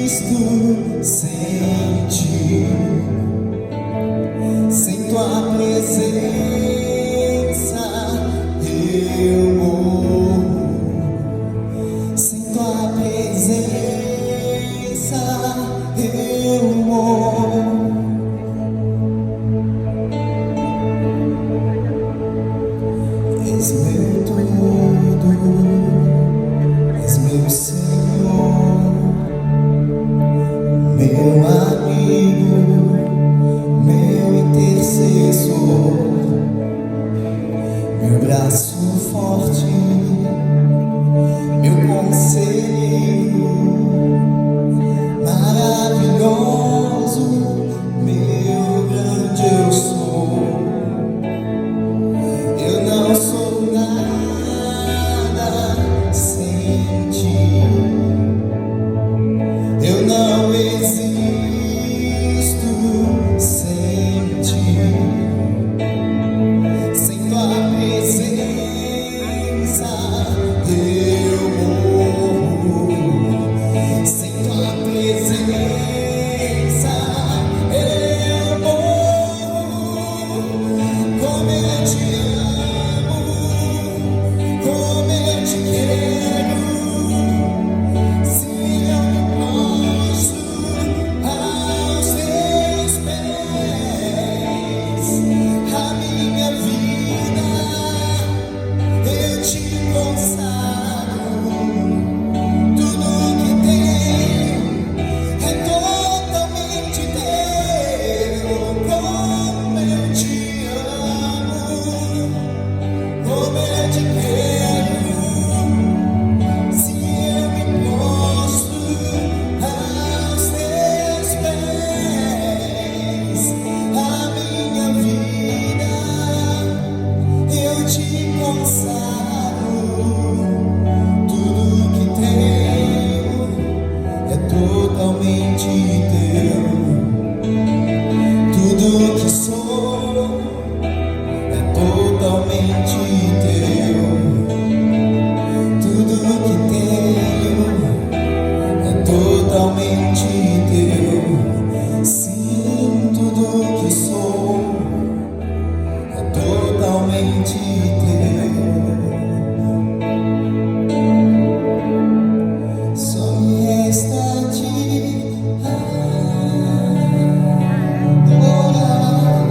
existo sem ti, sem tua presença eu morro, sem tua presença eu morro. És meu tudo, és meu Senhor, meu amigo, meu intercessor, meu braço forte, meu conselheiro, maravilhoso, meu grande eu sou. Eu não sou nada sem ti, eu não existo sem ti, sem tua presença eu morro, sem tua presença eu morro. Como eu te amo, como eu te quero, se eu me prostro aos teus pés, a minha vida eu te consagro, tudo que tenho é totalmente teu. Como eu te amo, como eu te quero, se eu me prostro aos teus pés, a minha vida eu te consagro, tudo que tenho é totalmente teu, tudo que sou é totalmente teu, tudo que tenho é totalmente teu. Sim, tudo que sou é totalmente teu. Só me resta te adorar.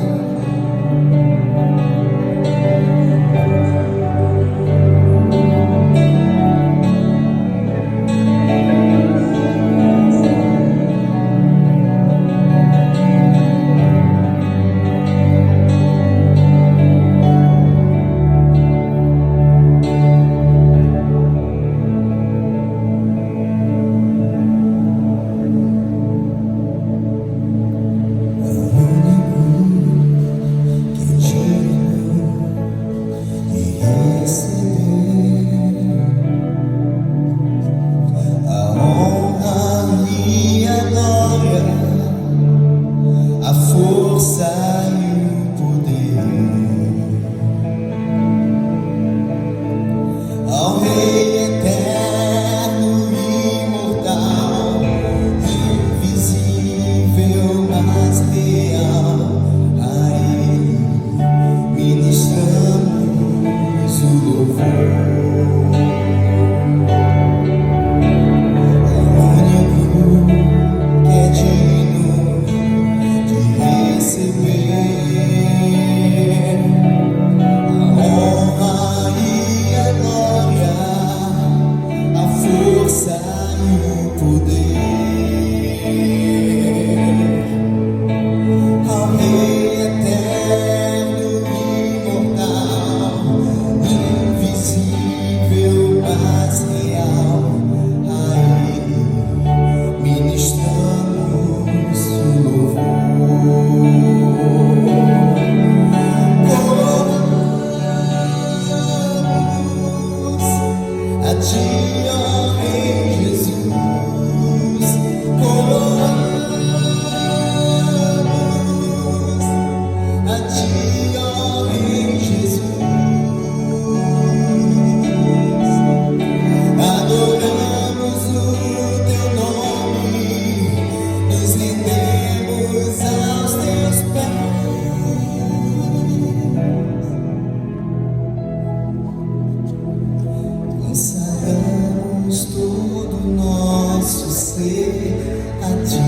a ti.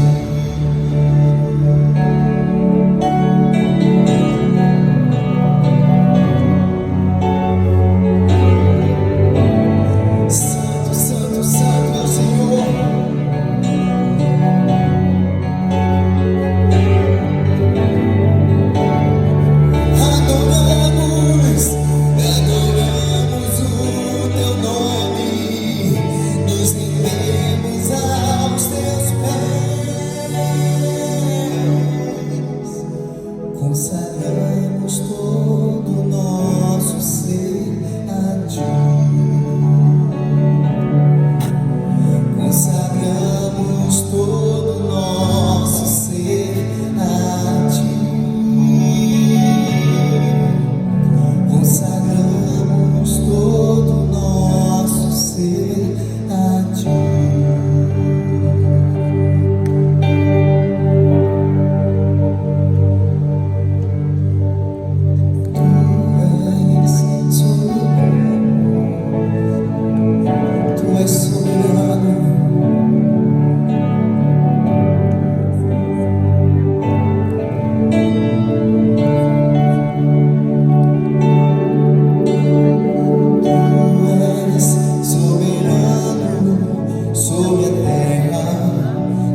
Santo, santo, santo é o Senhor. Adoramos, adoramos o teu nome, nos rendemos aos teus pés, consagramos todo o nosso ser a ti. Consagramos todo o nosso ser a ti. Consagramos todo o nosso ser a ti. Tu és soberano. Sobre a terra,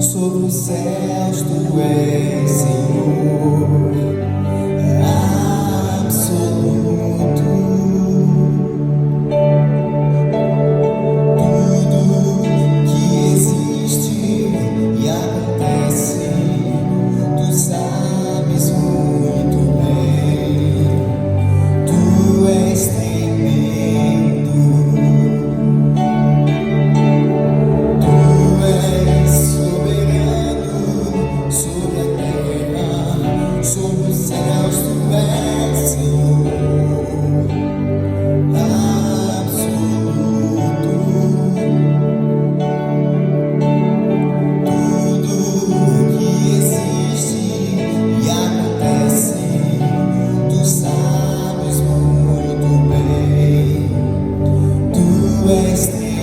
sobre os céus, tu és Senhor absoluto. Tudo que existe e acontece, tu sabes muito bem. Tu és tremendo. Sobre a terra, sobre os céus, tu és Senhor absoluto. Tudo que existe e acontece, tu sabes muito bem. Tu és tremendo.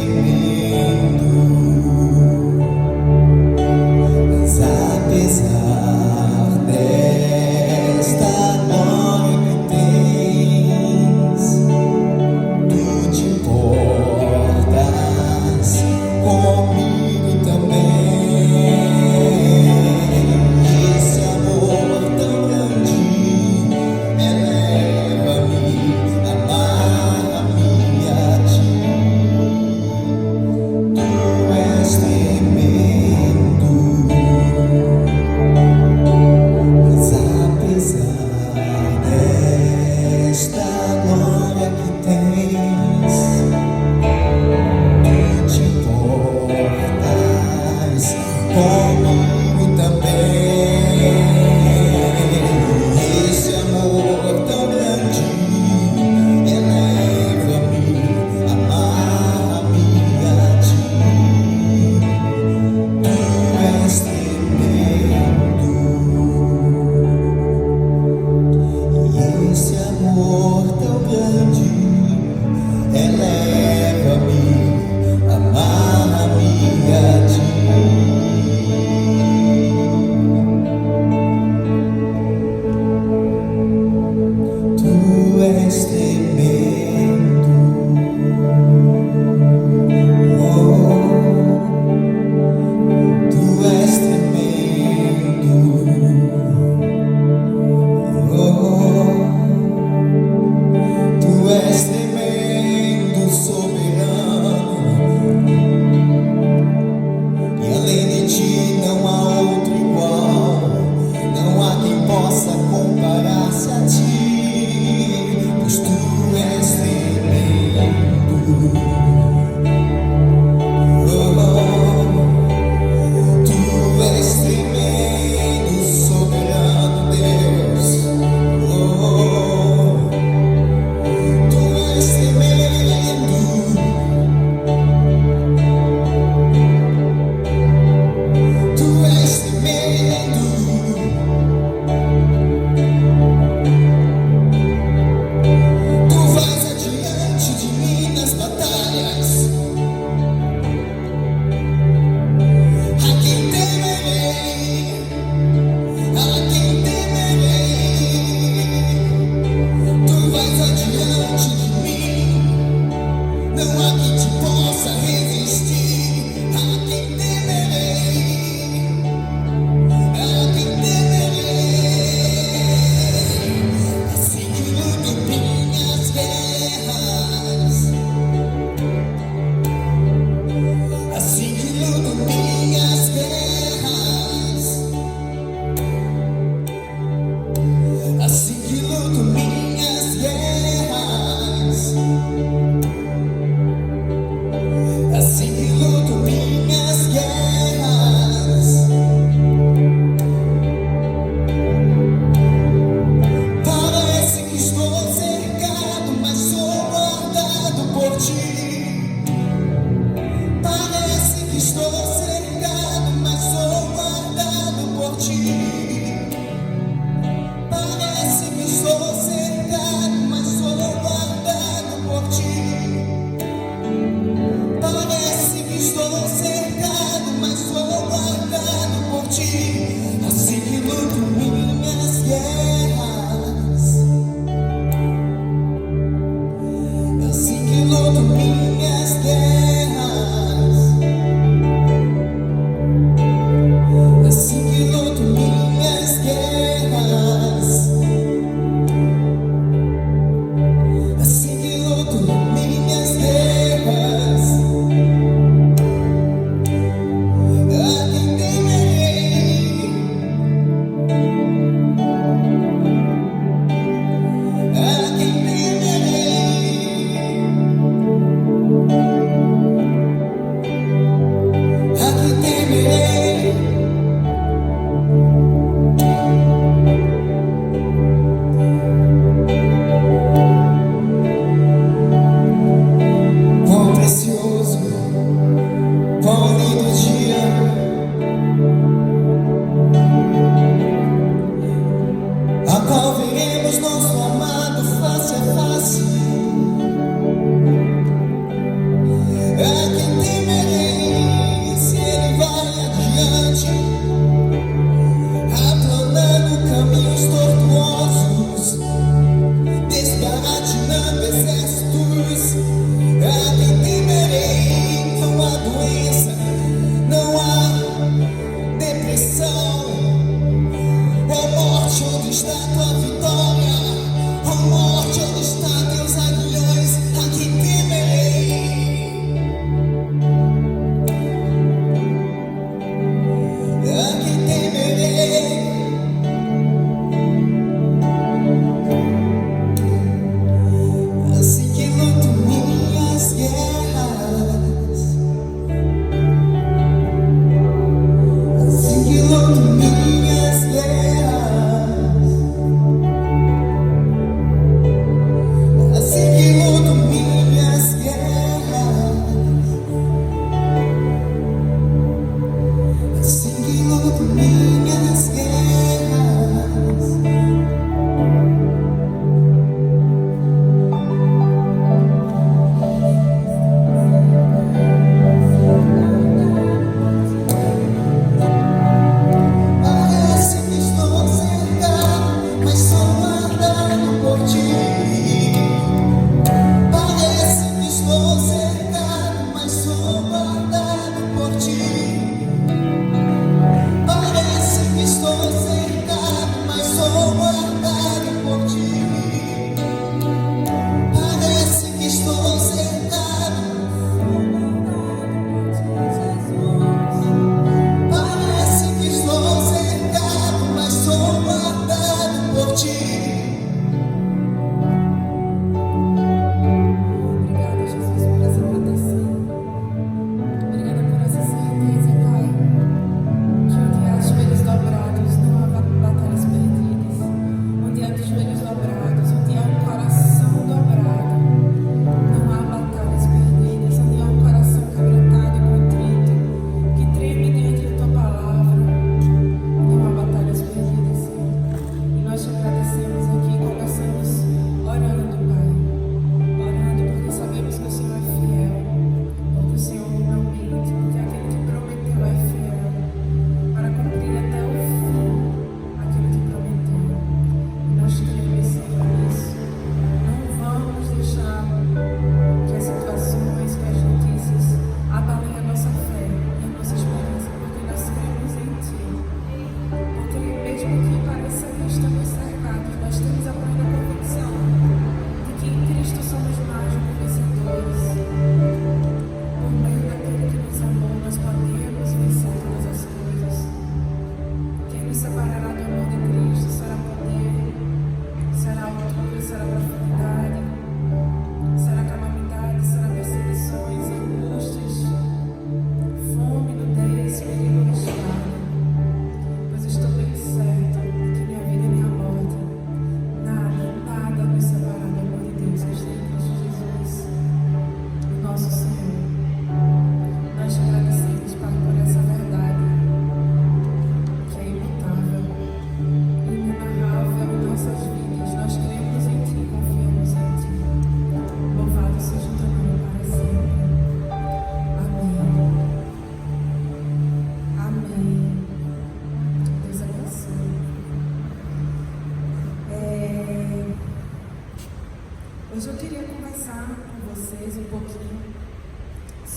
Mas apesar desta glória que tens, tu te importas comigo também. Esse amor tão grande eleva-me, amarra-me a ti. Tu és tremendo. Mas apesar desta glória que tens, tu te importas comigo também. Esse amor tão grande eleva-me, amarra-me a ti. Tu és tremendo. Esse amor tão grande eleva-me, amarra-me a ti.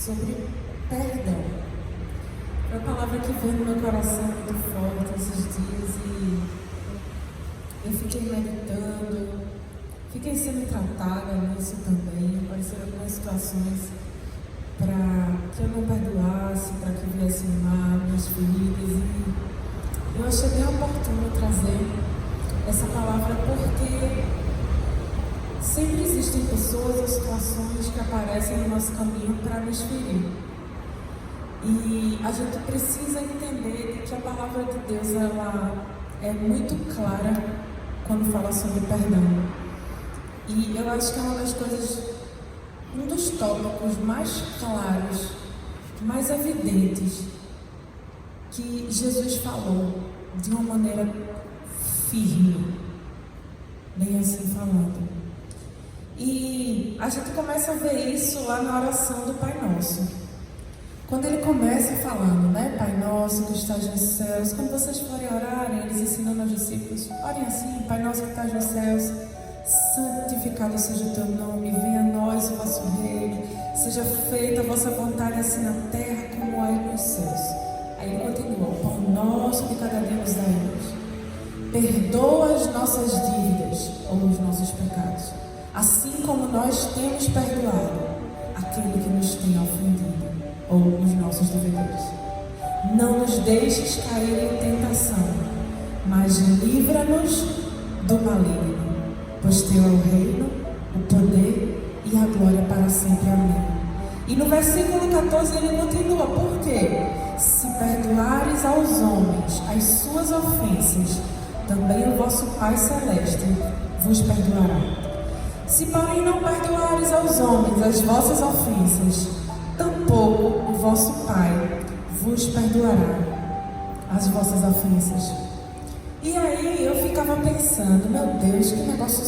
sobre perdão. É uma palavra que veio no meu coração muito forte esses dias e eu fiquei meditando, fiquei sendo tratada nisso também. Apareceram algumas situações para que eu não perdoasse, para que viesse mal minhas feridas, e eu achei bem oportuno trazer essa palavra porque sempre existem pessoas ou situações que aparecem no nosso caminho para nos ferir. E a gente precisa entender que a palavra de Deus ela é muito clara quando fala sobre perdão. E eu acho que é uma das coisas, um dos tópicos mais claros, mais evidentes que Jesus falou de uma maneira firme, bem assim falando. E a gente começa a ver isso lá na oração do Pai Nosso. Quando ele começa falando, né? Pai Nosso que estás nos céus. Quando vocês forem orarem, eles ensinam aos discípulos, orem assim: Pai Nosso que estás nos céus, santificado seja o teu nome, venha a nós o vosso reino, seja feita a vossa vontade assim na terra como é nos céus. Aí ele continua: o pão nosso de cada dia nos dai hoje. Perdoa as nossas dívidas ou os nossos pecados, assim como nós temos perdoado aquele que nos tem ofendido, ou os nossos devedores. Não nos deixes cair em tentação, mas livra-nos do maligno, pois teu é o reino, o poder e a glória para sempre. Amém. E no versículo 14 ele continua: por quê? Se perdoares aos homens as suas ofensas, também o vosso Pai Celeste vos perdoará. Se porém não perdoares aos homens as vossas ofensas, tampouco o vosso Pai vos perdoará as vossas ofensas. E aí eu ficava pensando, meu Deus, que negócio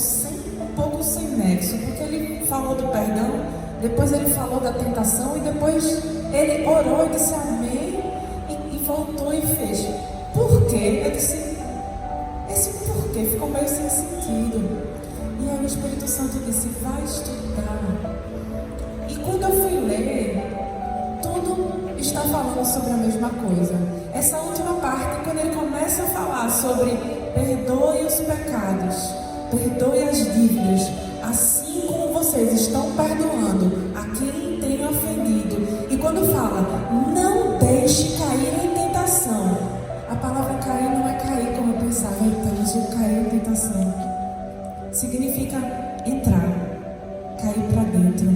um pouco sem nexo, porque ele falou do perdão, depois ele falou da tentação e depois ele orou e disse amém e voltou e fez. Por quê? Eu disse, esse porquê ficou meio sem sentido. E aí o Espírito Santo disse, vai estudar. E quando eu fui ler, tudo está falando sobre a mesma coisa. Essa última parte, quando ele começa a falar sobre perdoe os pecados, perdoe as dívidas, assim como vocês estão perdoando a quem tem ofendido. E quando fala, não deixe cair em tentação. A palavra cair não é cair como eu pensava, então deixa eu cair em tentação. Significa entrar, cair para dentro.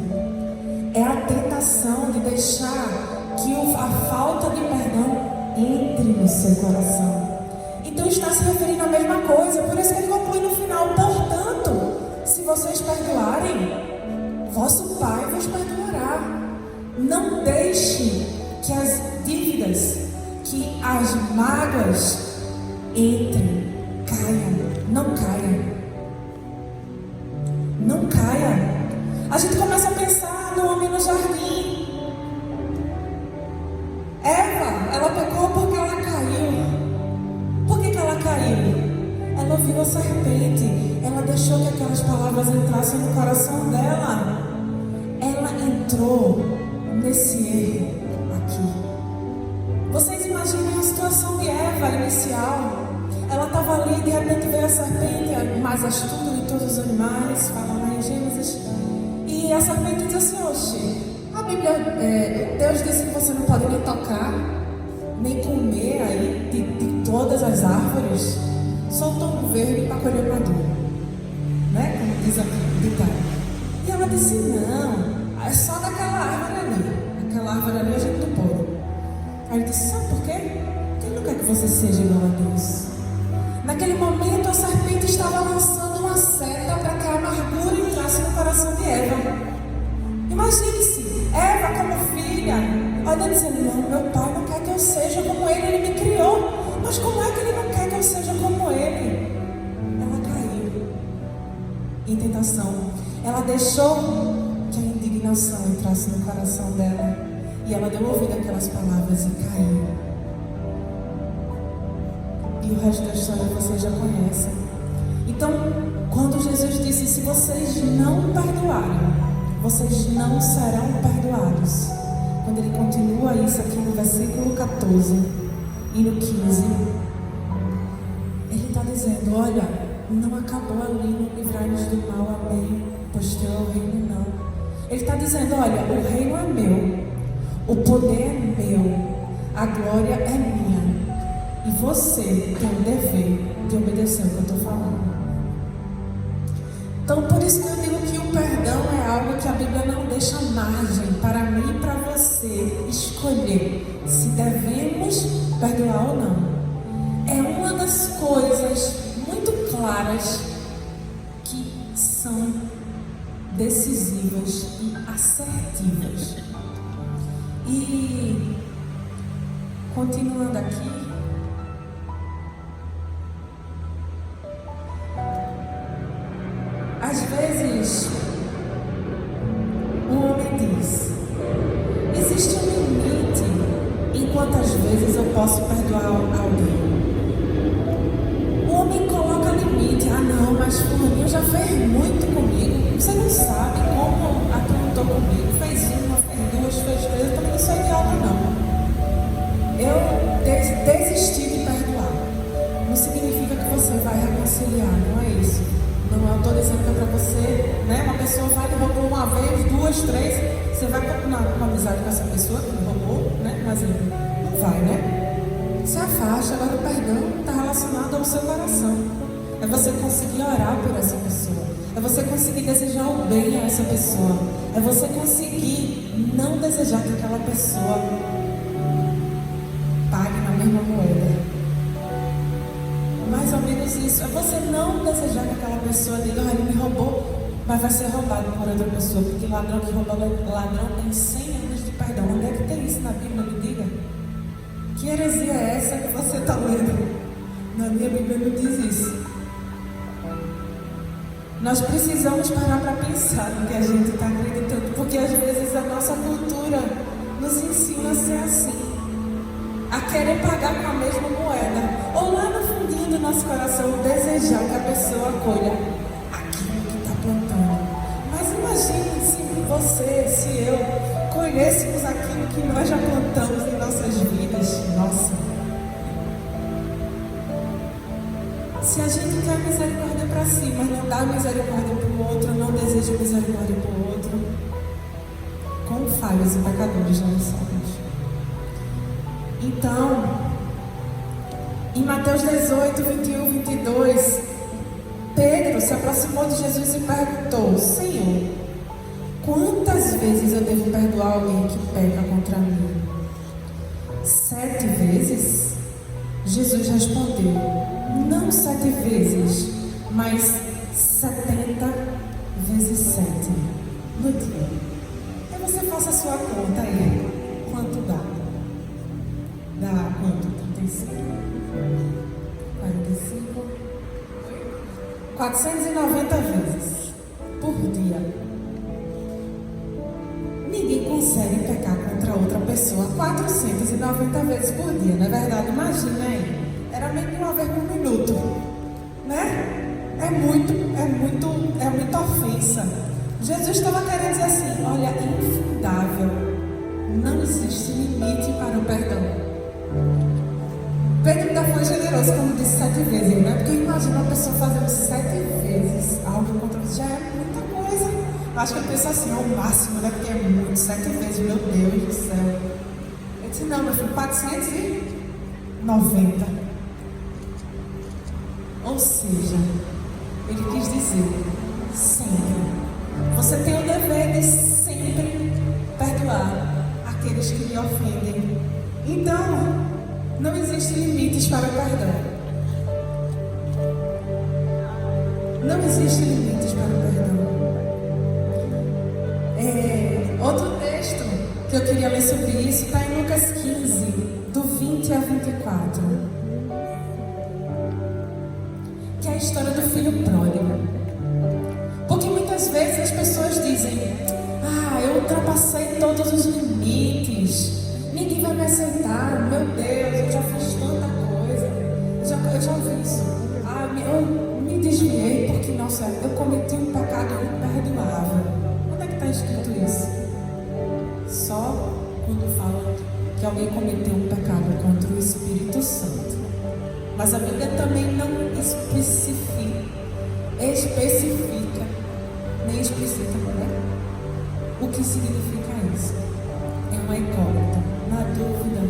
É a tentação de deixar que a falta de perdão entre no seu coração. Então está se referindo à mesma coisa. Por isso que ele conclui no final: portanto, se vocês perdoarem, vosso Pai vos perdoará. Não deixe que as dívidas, que as mágoas entrem, caiam. Não caia. Não caia. A gente começa a pensar no homem no jardim. Eva, ela pecou porque ela caiu. Por que ela caiu? Ela ouviu a serpente. Ela deixou que aquelas palavras entrassem no coração dela. Ela entrou nesse erro aqui. Vocês imaginem a situação de Eva inicial. Ela estava ali, de repente veio a serpente, a mais astuta de todos os animais, falando lá em Gênesis. E a serpente diz assim, oxe, a Bíblia, Deus disse que você não pode nem tocar, nem comer aí de todas as árvores, soltou um verde para colher maduro, né? Como diz aqui o ditado. E ela disse, não, é só daquela árvore ali, aquela árvore ali a gente não pode. Aí ele disse, sabe por quê? Porque ele não quer que você seja igual a Deus. Naquele momento a serpente estava lançando uma seta para que a amargura entrasse no coração de Eva. Imagine-se, Eva como filha, olhando dizendo, não, meu pai não quer que eu seja como ele me criou. Mas como é que ele não quer que eu seja como ele? Ela caiu em tentação. Ela deixou que a indignação entrasse no coração dela. E ela deu ouvido àquelas palavras e caiu. E o resto da história vocês já conhecem. Então, quando Jesus disse, se vocês não perdoarem, vocês não serão perdoados. quando ele continua isso aqui no versículo 14 e no 15, ele está dizendo, olha, não acabou ali no livrai-nos do mal, amém, pois teu é o reino, não. Ele está dizendo, olha, o reino é meu, o poder é meu, a glória é minha, e você tem o dever de obedecer o que eu estou falando. Então, por isso que eu digo que o perdão é algo que a Bíblia não deixa margem para mim e para você escolher se devemos perdoar ou não. É uma das coisas muito claras que são decisivas e assertivas. E continuando aqui, às vezes o homem diz, existe um limite em quantas vezes eu posso perdoar alguém. O homem coloca limite, não, mas fulaninho já fez muito comigo, você não sabe como apontou comigo, fez uma, fez duas, fez três, eu também não sou idiota não. Eu desisti de perdoar. Não significa que você vai reconciliar, não é isso. Não, eu estou dizendo que é para você, né? Uma pessoa vai e roubou uma vez, duas, três, você vai continuar com amizade com essa pessoa que roubou, né? Mas não vai, né? Se afasta. Agora o perdão está relacionado ao seu coração. É você conseguir orar por essa pessoa. É você conseguir desejar o bem a essa pessoa. É você conseguir não desejar que aquela pessoa pague na mesma moeda. Mais ou menos isso. É você não desejar que aquela pessoa diga, ele me roubou, mas vai ser roubado por outra pessoa, porque ladrão que rouba ladrão tem 100 anos de perdão. Onde é que tem isso na Bíblia? Me diga. Que heresia é essa que você está lendo? Na minha Bíblia não diz isso. Nós precisamos parar para pensar no que a gente está acreditando, porque às vezes a nossa cultura nos ensina a ser assim, a querer pagar com a mesma moeda, ou lá no fundinho do nosso coração desejar que a pessoa acolha aquilo que está plantando. Mas imagine se você, se eu colhêssemos aquilo que nós já plantamos em nossas vidas. Nossa! Se a gente quer misericórdia para si, mas não dá misericórdia para o outro, não deseja misericórdia para o outro, quão falhos e pecadores nós somos. Então, em Mateus 18, 21, 22, Pedro se aproximou de Jesus e perguntou, Senhor, quantas vezes eu devo perdoar alguém que peca contra mim? 7 vezes? Jesus respondeu, não 7 vezes, mas 70 vezes 7 no dia. Aí você faça a sua conta aí, quanto dá? Dá quanto? 35? 45? 490 vezes por dia. Ninguém consegue pecar contra outra pessoa 490 vezes por dia, não é verdade? Imagina aí. Era meio que uma vez por minuto, né? É muita ofensa. Jesus estava querendo dizer assim, olha, é infindável. Não existe limite para o perdão. Pedro ainda foi generoso quando disse 7 vezes, né? Porque imagina uma pessoa fazendo 7 vezes algo contra você, já é muita coisa. Acho que eu penso assim, ao máximo, né? Porque é muito, 7 vezes, meu Deus do céu. Eu disse, não, meu filho, 490. Ou seja, ele quis dizer, sempre. Você tem o dever de sempre perdoar aqueles que lhe ofendem. Então, não existem limites para o perdão. Não existem limites para o perdão. Outro texto que eu queria ler sobre isso está em Lucas 15, do 20 a 24. Que é a história do filho pródigo. Porque muitas vezes as pessoas dizem, eu ultrapassei todos os limites, ninguém vai me aceitar, meu Deus, eu já fiz tanta coisa, eu já vi isso, eu me desviei porque, nossa, eu cometi um pecado imperdoável. Onde é que está escrito isso? Só quando Espírito Santo. Mas a Bíblia também não especifica, nem explicita, né? O que significa isso? É uma incógnita. Na dúvida,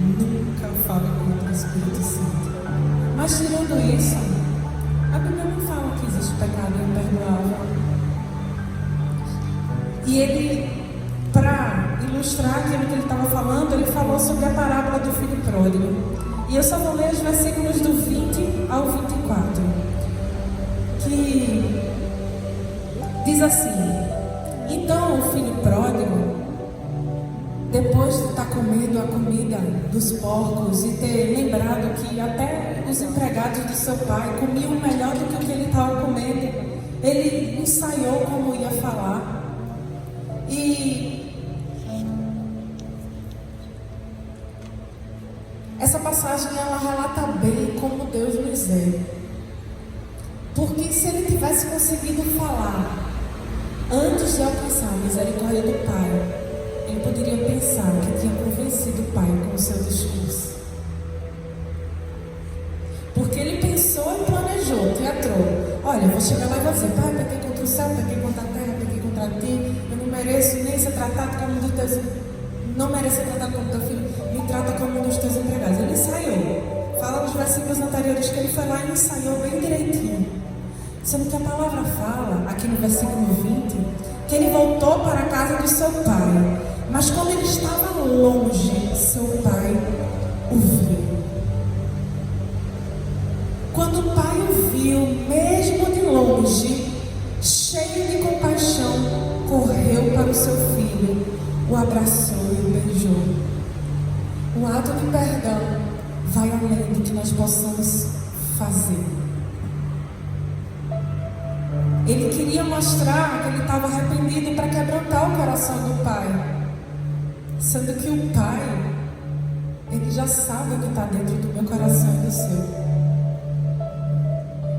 nunca fale contra o Espírito Santo. Mas tirando isso, a Bíblia não fala que existe pecado imperdoável. E ele, para ilustrar aquilo que ele estava falando, ele falou sobre a parábola do filho pródigo. E eu só vou ler os versículos do 20 ao 24, que diz assim: então o filho pródigo, depois de estar comendo a comida dos porcos e ter lembrado que até os empregados do seu pai comiam melhor do que o que ele estava comendo, ele ensaiou como ia falar. E essa passagem, ela relata bem como Deus nos é. Porque se ele tivesse conseguido falar antes de alcançar a misericórdia do Pai, ele poderia pensar que tinha convencido o Pai com o seu discurso. Porque ele pensou e planejou, teatrou. Olha, eu vou chegar lá e vou dizer: Pai, pequei contra o céu, pequei contra a terra, pequei contra ti. Eu não mereço nem ser tratado como um dos teus... Não mereço ser tratado como teu filho. Me trata como um dos teus empregados. Ele ensaiou. Fala nos versículos anteriores que ele foi lá e ensaiou bem direitinho. Sendo que a palavra fala, aqui no versículo 20, que ele voltou para a casa do seu pai. Mas quando ele estava longe, seu pai o viu. Quando o pai o viu, mesmo de longe, cheio de compaixão, correu para o seu filho, o abraçou e o beijou. O ato de perdão vai além do que nós possamos fazer. Ele queria mostrar que ele estava arrependido para quebrantar o coração do pai. Sendo que o pai, ele já sabe o que está dentro do meu coração e do seu.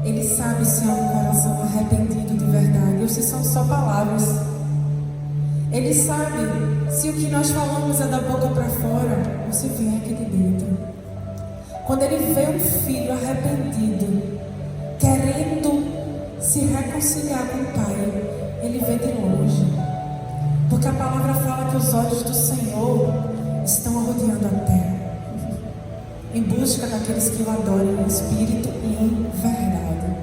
Ele sabe se é um coração arrependido de verdade ou se são só palavras. Ele sabe se o que nós falamos é da boca para fora ou se vem aqui de dentro. Quando ele vê um filho arrependido, querendo se reconciliar com o pai, ele vê de longe. Porque a palavra fala que os olhos do Senhor estão rodeando a terra, em busca daqueles que o adorem em espírito e em verdade.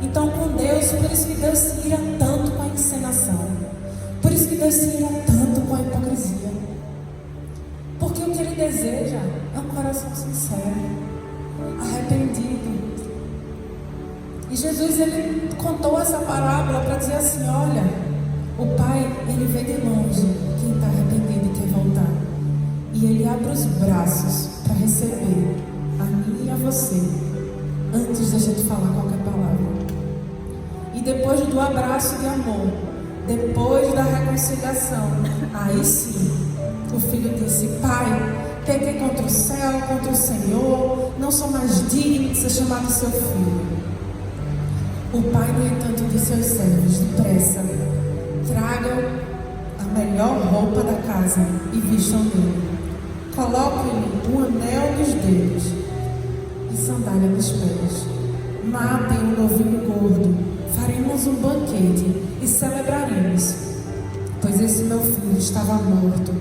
Então, com Deus, por isso que Deus se ira tanto com a encenação, por isso que Deus se ira tanto com a hipocrisia. Porque o que Ele deseja é um coração sincero, arrependido. E Jesus, Ele contou essa parábola para dizer assim: olha, o Pai, Ele vê de longe quem está arrependido e quer voltar. E Ele abre os braços para receber a mim e a você, antes da gente falar qualquer palavra. E depois do abraço de amor, depois da reconciliação, aí sim, o filho disse: Pai, pequei contra o céu, contra o Senhor, não sou mais digno de ser chamado seu filho. O pai, no entanto, disse aos servos: depressa, tragam a melhor roupa da casa e vistam nele. Coloquem-lhe um anel nos dedos e sandália nos pés. Matem um novilho gordo, faremos um banquete e celebraremos. Pois esse meu filho estava morto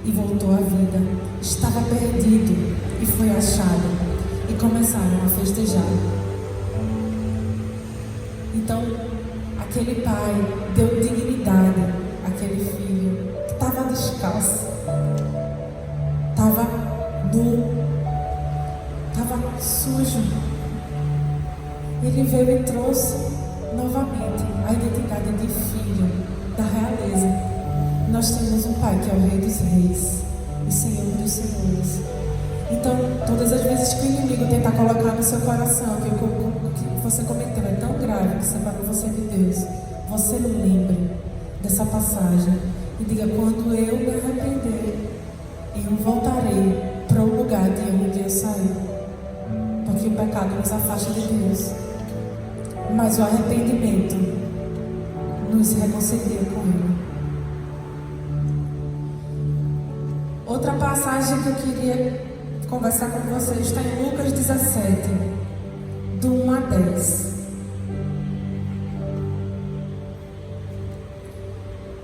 e voltou à vida, estava perdido e foi achado. E começaram a festejar. Então, aquele pai deu dignidade àquele filho que estava descalço, estava nu, estava sujo. Ele veio e trouxe novamente a identidade de filho da realeza. Nós temos um pai que é o Rei dos Reis e Senhor dos Senhores. Então, todas as vezes que o inimigo tentar colocar no seu coração que o que você cometeu é tão grave que separou você de Deus, você lembre dessa passagem e diga: quando eu me arrepender, eu voltarei para o lugar de onde eu saí. Porque o pecado nos afasta de Deus, mas o arrependimento nos reconcilia com Ele. Outra passagem que eu queria conversar com vocês está em Lucas 17, do 1 a 10.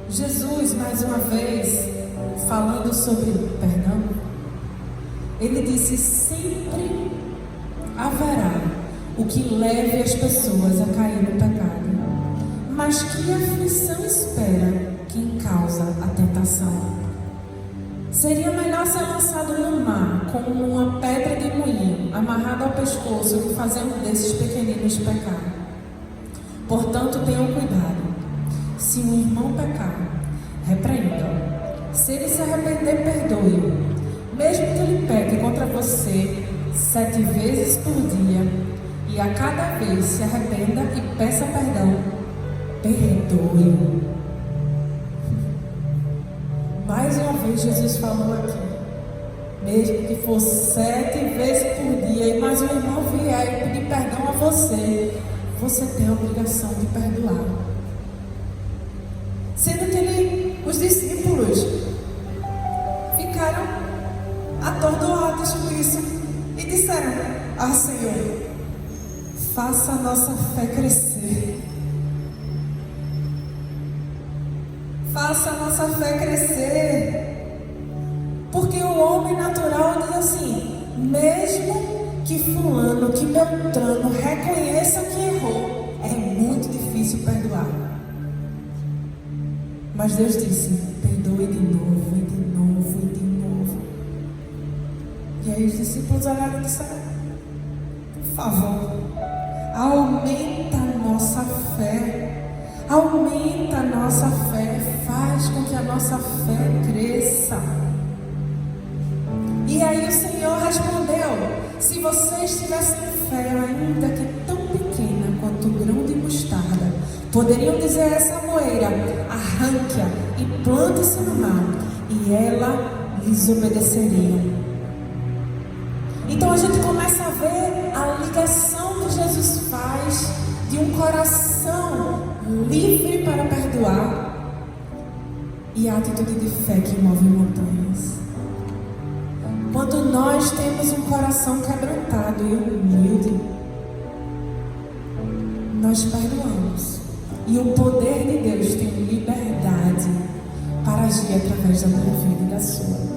Jesus, mais uma vez, falando sobre perdão, ele disse: sempre haverá o que leve as pessoas a cair no pecado, mas que aflição espera quem causa a tentação. Seria melhor ser lançado no mar como uma pedra de moinho amarrada ao pescoço que fazer um desses pequeninos pecar. Portanto, tenham cuidado. Se um irmão pecar, repreenda-o. Se ele se arrepender, perdoe-o. Mesmo que ele peque contra você 7 vezes por dia, e a cada vez se arrependa e peça perdão, perdoe-o. Mais uma vez Jesus falou aqui, mesmo que for 7 vezes por dia, e mais um irmão vier e pedir perdão a você, você tem a obrigação de perdoar. Sendo que os discípulos ficaram atordoados com isso e disseram: ah, Senhor, faça a nossa fé crescer. Faça a nossa fé crescer. Porque o homem natural diz assim: mesmo que fulano, que Beltrano reconheça que errou, é muito difícil perdoar. Mas Deus disse: perdoe de novo, e de novo, e de novo. E aí os discípulos olharam e disseram: por favor, aumenta a nossa fé. Aumenta a nossa fé, faz com que a nossa fé cresça. E aí o Senhor respondeu: se vocês tivessem fé, ainda que tão pequena quanto o grão de mostarda, poderiam dizer a essa moeira: arranque-a e plante-se no mar, e ela lhes obedeceria. Então a gente começa a ver a ligação que Jesus faz de um coração livre para perdoar e a atitude de fé que move montanhas. Quando nós temos um coração quebrantado e humilde, nós perdoamos, e o poder de Deus tem liberdade para agir através da minha vida e da sua.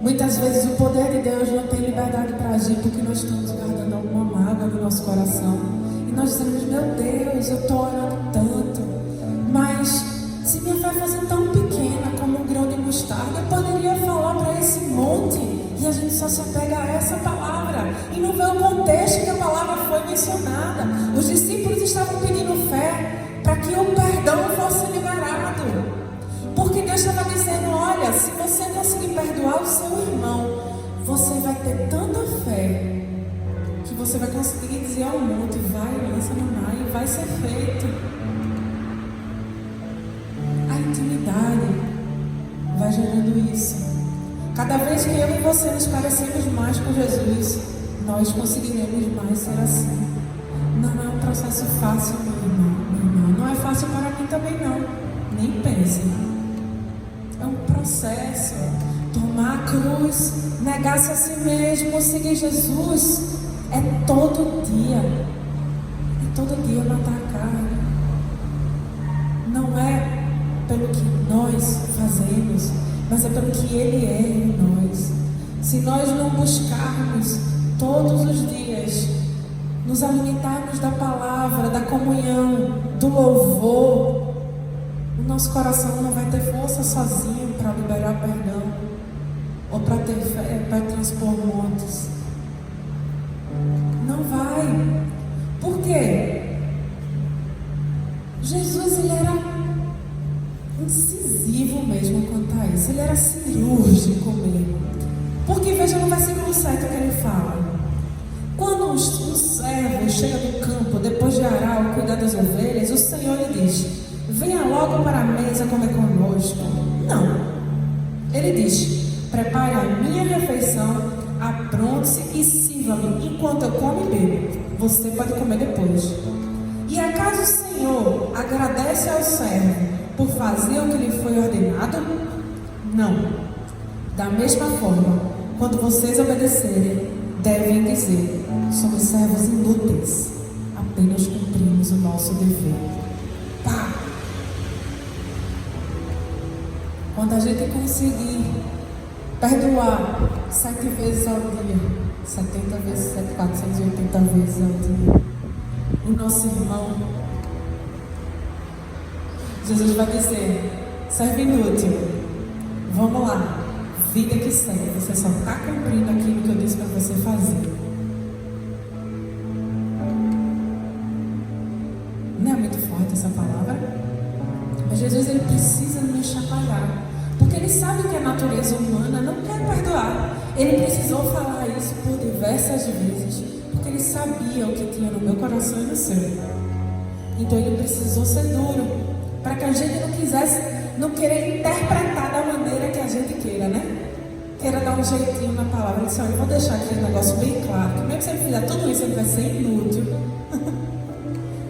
Muitas vezes o poder de Deus não tem liberdade para agir porque nós estamos guardando alguma mágoa no nosso coração. E nós dizemos: meu Deus, eu estou orando tanto, mas se minha fé fosse tão pequena como um grão de mostarda, eu poderia falar para esse monte, e a gente só se apega a essa palavra e não vê o contexto que a palavra foi mencionada. Os discípulos estavam pedindo fé para que o perdão fosse liberado, porque Deus estava dizendo: olha, se você conseguir perdoar o seu irmão, você vai ter tanta fé que você vai conseguir dizer ao monte: vai, lança no mar, e vai ser feito. A intimidade vai gerando isso. Cada vez que eu e você nos parecemos mais com Jesus, nós conseguiremos mais ser assim. Não é um processo fácil, meu irmão, minha irmã. Não é fácil para mim também não. Nem pense. É um processo. Tomar a cruz, negar-se a si mesmo, seguir Jesus, é todo dia. É todo dia matar a carne. Não é pelo que nós fazemos, mas é pelo que Ele é em nós. Se nós não buscarmos todos os dias, nos alimentarmos da palavra, da comunhão, do louvor, o nosso coração não vai ter força sozinho para liberar perdão, ou para ter fé, para transpor montes. Não vai. Por quê? Jesus, ele era incisivo mesmo quanto a isso. Ele era cirúrgico mesmo. Porque veja no versículo 7 que ele fala: quando um servo chega do campo, depois de arar ou cuidar das ovelhas, o Senhor lhe diz: venha logo para a mesa comer conosco. Não. Ele diz: prepare a minha refeição, apronte-se e sirva-me enquanto eu como e bebo. Você pode comer depois. E acaso o Senhor agradece ao servo por fazer o que lhe foi ordenado? Não. Da mesma forma, quando vocês obedecerem, devem dizer: somos servos inúteis, apenas cumprimos o nosso dever. Pá! Quando a gente conseguir perdoar 7 vezes ao dia, 70 vezes 7, 480 vezes ao dia, o nosso irmão, Jesus vai dizer: servo inútil, vamos lá, vida que segue, você só está cumprindo aquilo que eu disse para você fazer. Não é muito forte essa palavra? Mas Jesus, ele precisa nos chacoalhar, porque ele sabe que a natureza humana não quer perdoar. Ele precisou falar isso por diversas vezes, porque ele sabia o que tinha no meu coração e no seu. Então ele precisou ser duro, para que a gente não querer interpretar da maneira que a gente queira, né? Queira dar um jeitinho na palavra. Ele disse: olha, eu vou deixar aqui um negócio bem claro, que mesmo que você fizer tudo isso, ele vai ser inútil.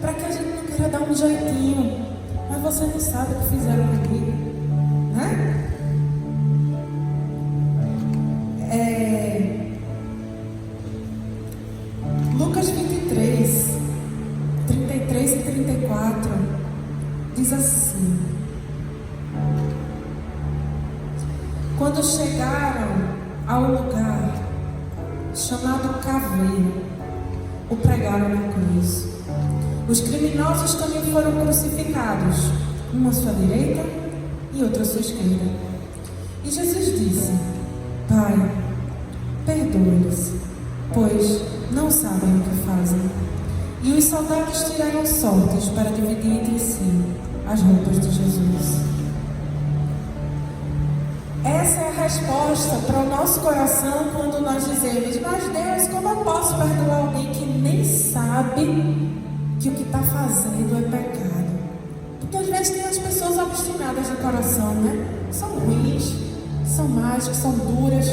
Para que a gente não queira dar um jeitinho. Mas você não sabe o que fizeram comigo, né? Lucas 23, 33 e 34 diz assim: quando chegaram ao lugar chamado Caveiro, o pregaram na cruz. Os criminosos também foram crucificados, um à sua direita e outro à sua esquerda. E Jesus disse: Pai, perdoa-lhes, pois não sabem o que fazem. E os soldados tiraram sortes para dividir entre si as roupas de Jesus. Essa é a resposta para o nosso coração quando nós dizemos: mas Deus, como eu posso perdoar alguém que nem sabe que o que está fazendo é pecado? Porque às vezes tem as pessoas obstinadas no coração, né? São ruins, são más, que são duras,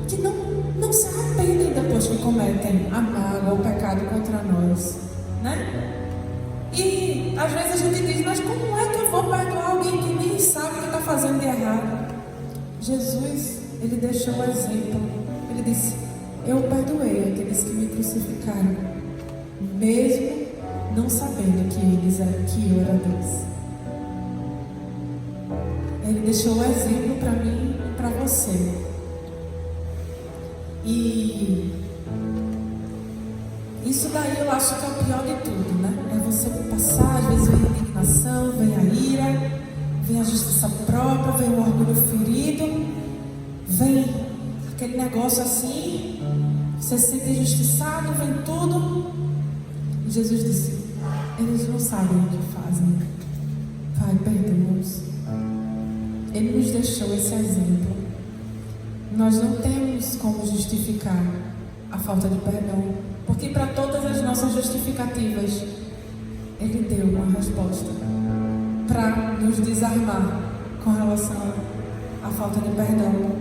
que não se arrependem depois que cometem a mágoa, o pecado contra nós, né? E às vezes a gente diz: mas como é que eu vou perdoar alguém que nem sabe o que está fazendo de errado? Jesus, ele deixou o exemplo. Ele disse: eu perdoei aqueles que me crucificaram, mesmo não sabendo que eu era Deus. Ele deixou o exemplo para mim e para você. E isso daí eu acho que é o pior de tudo, né? É você passar, às vezes vem a indignação, vem a ira, vem a justiça própria, vem o orgulho ferido, vem aquele negócio assim, você se sente injustiçado, vem tudo. E Jesus disse: eles não sabem o que fazem. Pai, perdoa-os. Ele nos deixou esse exemplo. Nós não temos como justificar a falta de perdão, porque para todas as nossas justificativas, Ele deu uma resposta para nos desarmar com relação à falta de perdão.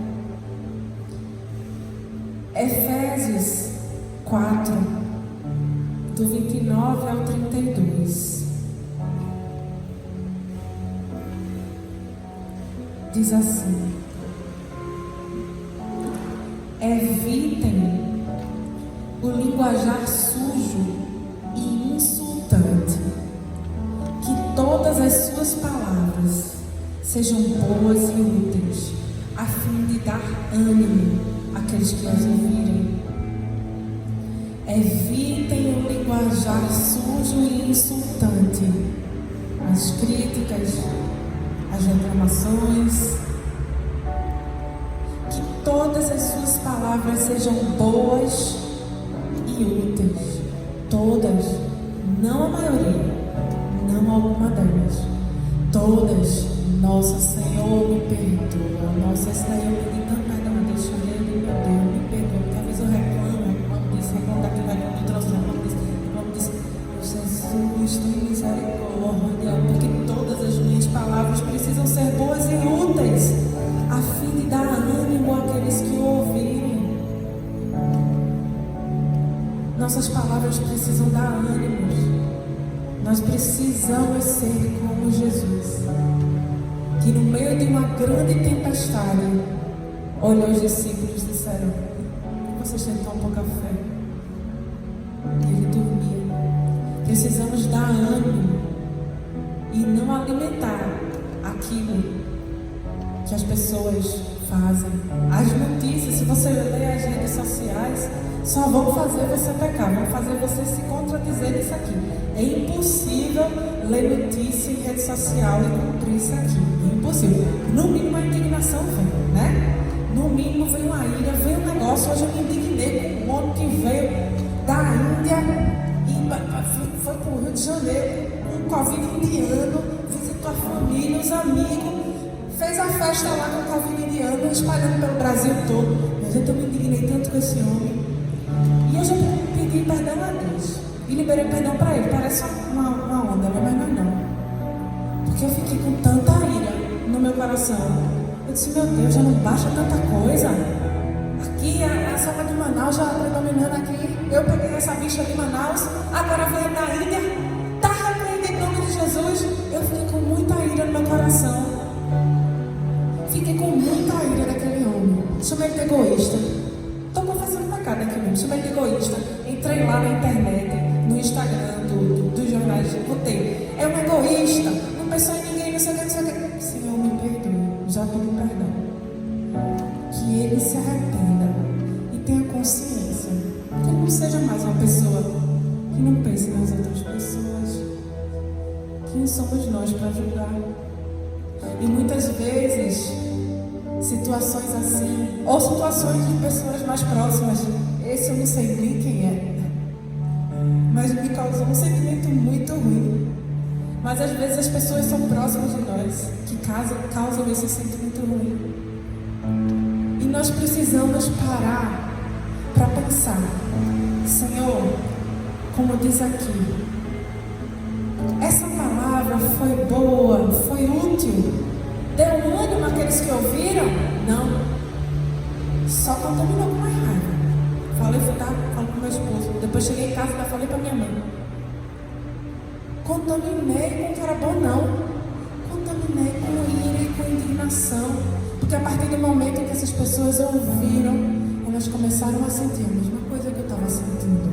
Efésios 4, do 29 ao 32, diz assim: evitem o linguajar sujo e insultante, que todas as suas palavras sejam boas e úteis, a fim de dar ânimo àqueles que as ouvirem. Evitem o linguajar sujo e insultante, as críticas, as reclamações. Que todas as suas palavras sejam boas e úteis. Todas, não a maioria, não alguma delas. Todas. Nossa, Senhor, me perdoa. Nossa, esse daí eu pedi tanto perdão, deixa eu ler, meu Deus, me perdoa. Talvez eu reclamo disso, reclamo daquilo, reclamo do troço, reclamo disso. Jesus, tem misericórdia, porque todas as minhas palavras precisam ser boas e úteis, a fim de dar ânimo àqueles que ouvirem. Nossas palavras precisam dar ânimos. Nós precisamos ser como Jesus, que no meio de uma grande tempestade olhou os discípulos e disse: disseram: vocês têm tão pouca fé. E ele dormia. Precisamos dar ânimo e não alimentar aquilo que as pessoas fazem. As notícias, se você ler as redes sociais, só vão fazer você pecar, vão fazer você se contradizer nisso aqui. É impossível ler notícia em rede social e cumprir isso aqui. É impossível. No mínimo a indignação vem, né? No mínimo vem uma ira, vem um negócio. Hoje eu me indignei com um homem que veio da Índia e foi para o Rio de Janeiro, um Covid indiano, visitou a família, os amigos, fez a festa lá com o Covid indiano, espalhando pelo Brasil todo. Mas eu me indignei tanto com esse homem. E hoje eu pedi perdão a Deus. E liberei perdão para ele. Parece uma onda, mas não é não. Porque eu fiquei com tanta ira no meu coração. Eu disse: meu Deus, já não baixa tanta coisa. Aqui, a selva de Manaus já predominando aqui. Eu peguei essa bicha de Manaus, agora veio da Índia. Tá repreendendo em nome de Jesus. Eu fiquei com muita ira no meu coração. Fiquei com muita ira daquele homem. Chamei ele de egoísta. Estou confessando pecado aqui mesmo. Chamei ele de egoísta. Entrei lá na internet, no Instagram dos jornais, botei: é um egoísta, não pensou em ninguém, não sei o que, não sei o que. Senhor, me perdoe, já pedi perdão. Que ele se arrependa e tenha consciência, que ele não seja mais uma pessoa que não pense nas outras pessoas. Quem somos nós para julgar? E muitas vezes, situações assim, ou situações de pessoas mais próximas, esse eu não sei nem quem é, mas me causou um sentimento muito ruim. Mas às vezes as pessoas são próximas de nós que causam esse sentimento ruim. E nós precisamos parar para pensar: Senhor, como diz aqui, essa palavra foi boa, foi útil, deu ânimo àqueles que ouviram? Não, só contaminou com mais raiva. Falei com meu esposo, depois cheguei em casa e ainda falei para minha mãe. Contaminei com que era bom, não. Contaminei com ira e com indignação. Porque a partir do momento que essas pessoas ouviram, elas começaram a sentir a mesma coisa que eu estava sentindo.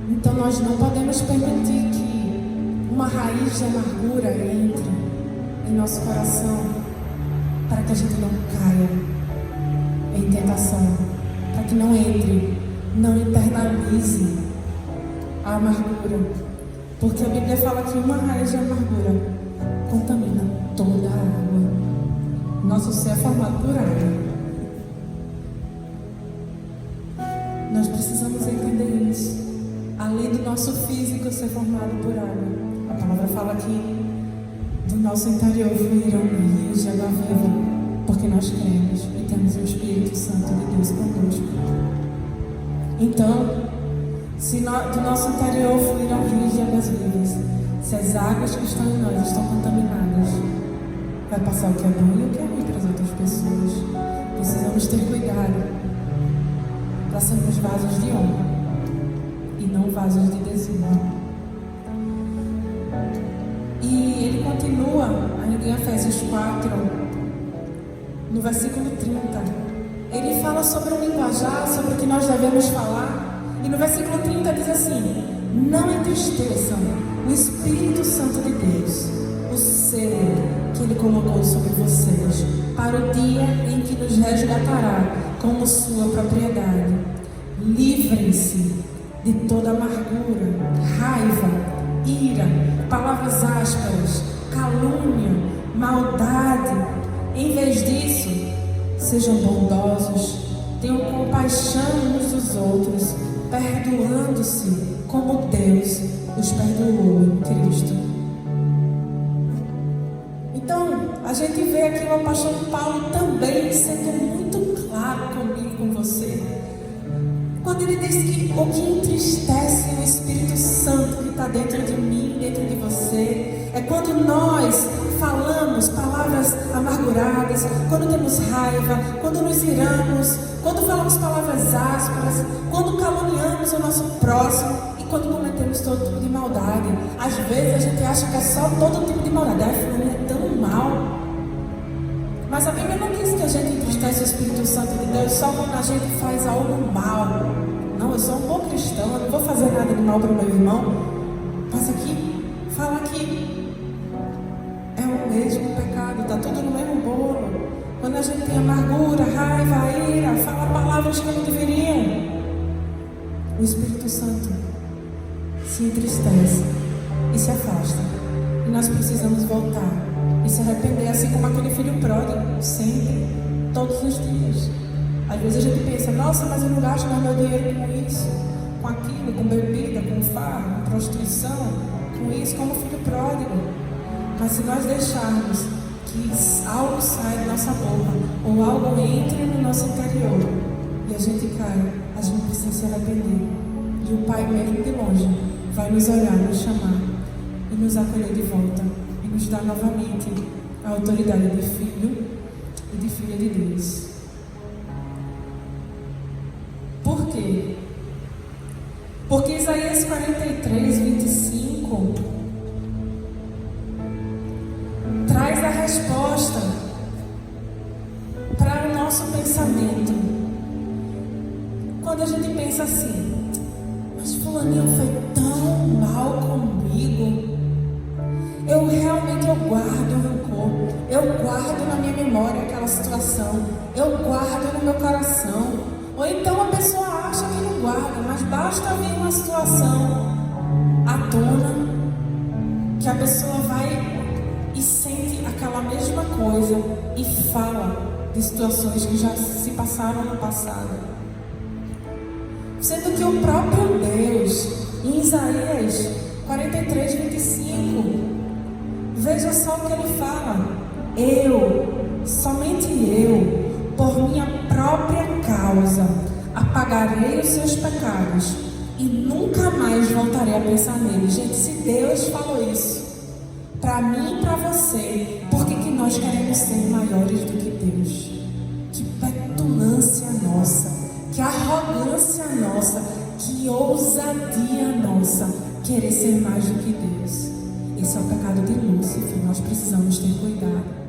Então nós não podemos permitir que uma raiz de amargura entre em nosso coração, para que a gente não caia em tentação, para que não entre, não internalize a amargura, porque a Bíblia fala que uma raiz de amargura contamina toda a água. Nosso ser é formado por água. Nós precisamos entender isso. Além do nosso físico ser formado por água, a palavra fala que do nosso interior fluirão rios de água viva, porque nós cremos e temos o Espírito Santo de Deus conosco. Então, se do nosso interior fluirão rios de águas vivas, se as águas que estão em nós estão contaminadas, vai passar o que é bom e o que é ruim para as outras pessoas. Precisamos ter cuidado para sermos vasos de honra e não vasos de desonra. E ele continua em Efésios 4, no versículo 30. Ele fala sobre o linguajar, sobre o que nós devemos falar. E no versículo 30 diz assim: não entristeçam o Espírito Santo de Deus, o selo que Ele colocou sobre vocês, para o dia em que nos resgatará como sua propriedade. Livrem-se de toda amargura, raiva, ira, palavras ásperas, calúnia, maldade. Em vez disso, sejam bondosos, tenham compaixão uns dos outros, perdoando-se como Deus os perdoou em Cristo. Então, a gente vê aqui o apóstolo Paulo também sendo muito claro comigo e com você, quando ele diz que o que entristece o Espírito Santo que está dentro de mim, dentro de você, é quando nós falamos palavras amarguradas, quando temos raiva, quando nos iramos, quando falamos palavras ásperas, quando caluniamos o nosso próximo e quando cometemos todo tipo de maldade. Às vezes a gente acha que é só todo tipo de maldade. Fulano é tão mal. Mas a Bíblia não diz que a gente entristece o Espírito Santo de Deus só quando a gente faz algo mal. Não, eu sou um bom cristão, eu não vou fazer nada de mal para o meu irmão. Mas aqui, fala que é o mesmo pecado, está tudo no mesmo bolo. Quando a gente tem amargura, raiva, ira, fala palavras que não deveriam, o Espírito Santo se entristece e se afasta. E nós precisamos voltar e se arrepender, assim como aquele filho pródigo, sempre, todos os dias. Às vezes a gente pensa, nossa, mas eu não gasto mais meu dinheiro com isso, com aquilo, com bebida, com farra, com prostituição, com isso, como filho pródigo. Mas se nós deixarmos que algo saia da nossa boca, ou algo entre no nosso interior, e a gente caia, a gente precisa se arrepender. E o Pai, mesmo de longe, vai nos olhar, nos chamar, e nos acolher de volta, e nos dar novamente a autoridade de filho e de filha de Deus. Por quê? Porque Isaías 43, 25 traz a resposta para o nosso pensamento. Quando a gente pensa assim, mas fulaninho foi tão mal comigo, eu realmente guardo rancor, eu guardo na minha memória aquela situação, eu guardo no meu coração. Ou então a pessoa acha que não guarda, mas basta vir uma situação à tona que a pessoa vai e sente aquela mesma coisa e fala de situações que já se passaram no passado. Sendo que o próprio Deus, em Isaías 43, 25, veja só o que ele fala: eu, somente eu, por minha própria causa, apagarei os seus pecados e nunca mais voltarei a pensar nele. Gente, se Deus falou isso para mim e para você, por que nós queremos ser maiores do que Deus? Que petulância nossa, que arrogância nossa, que ousadia nossa, querer ser mais do que Deus. Esse é o pecado de Lúcifer, nós precisamos ter cuidado.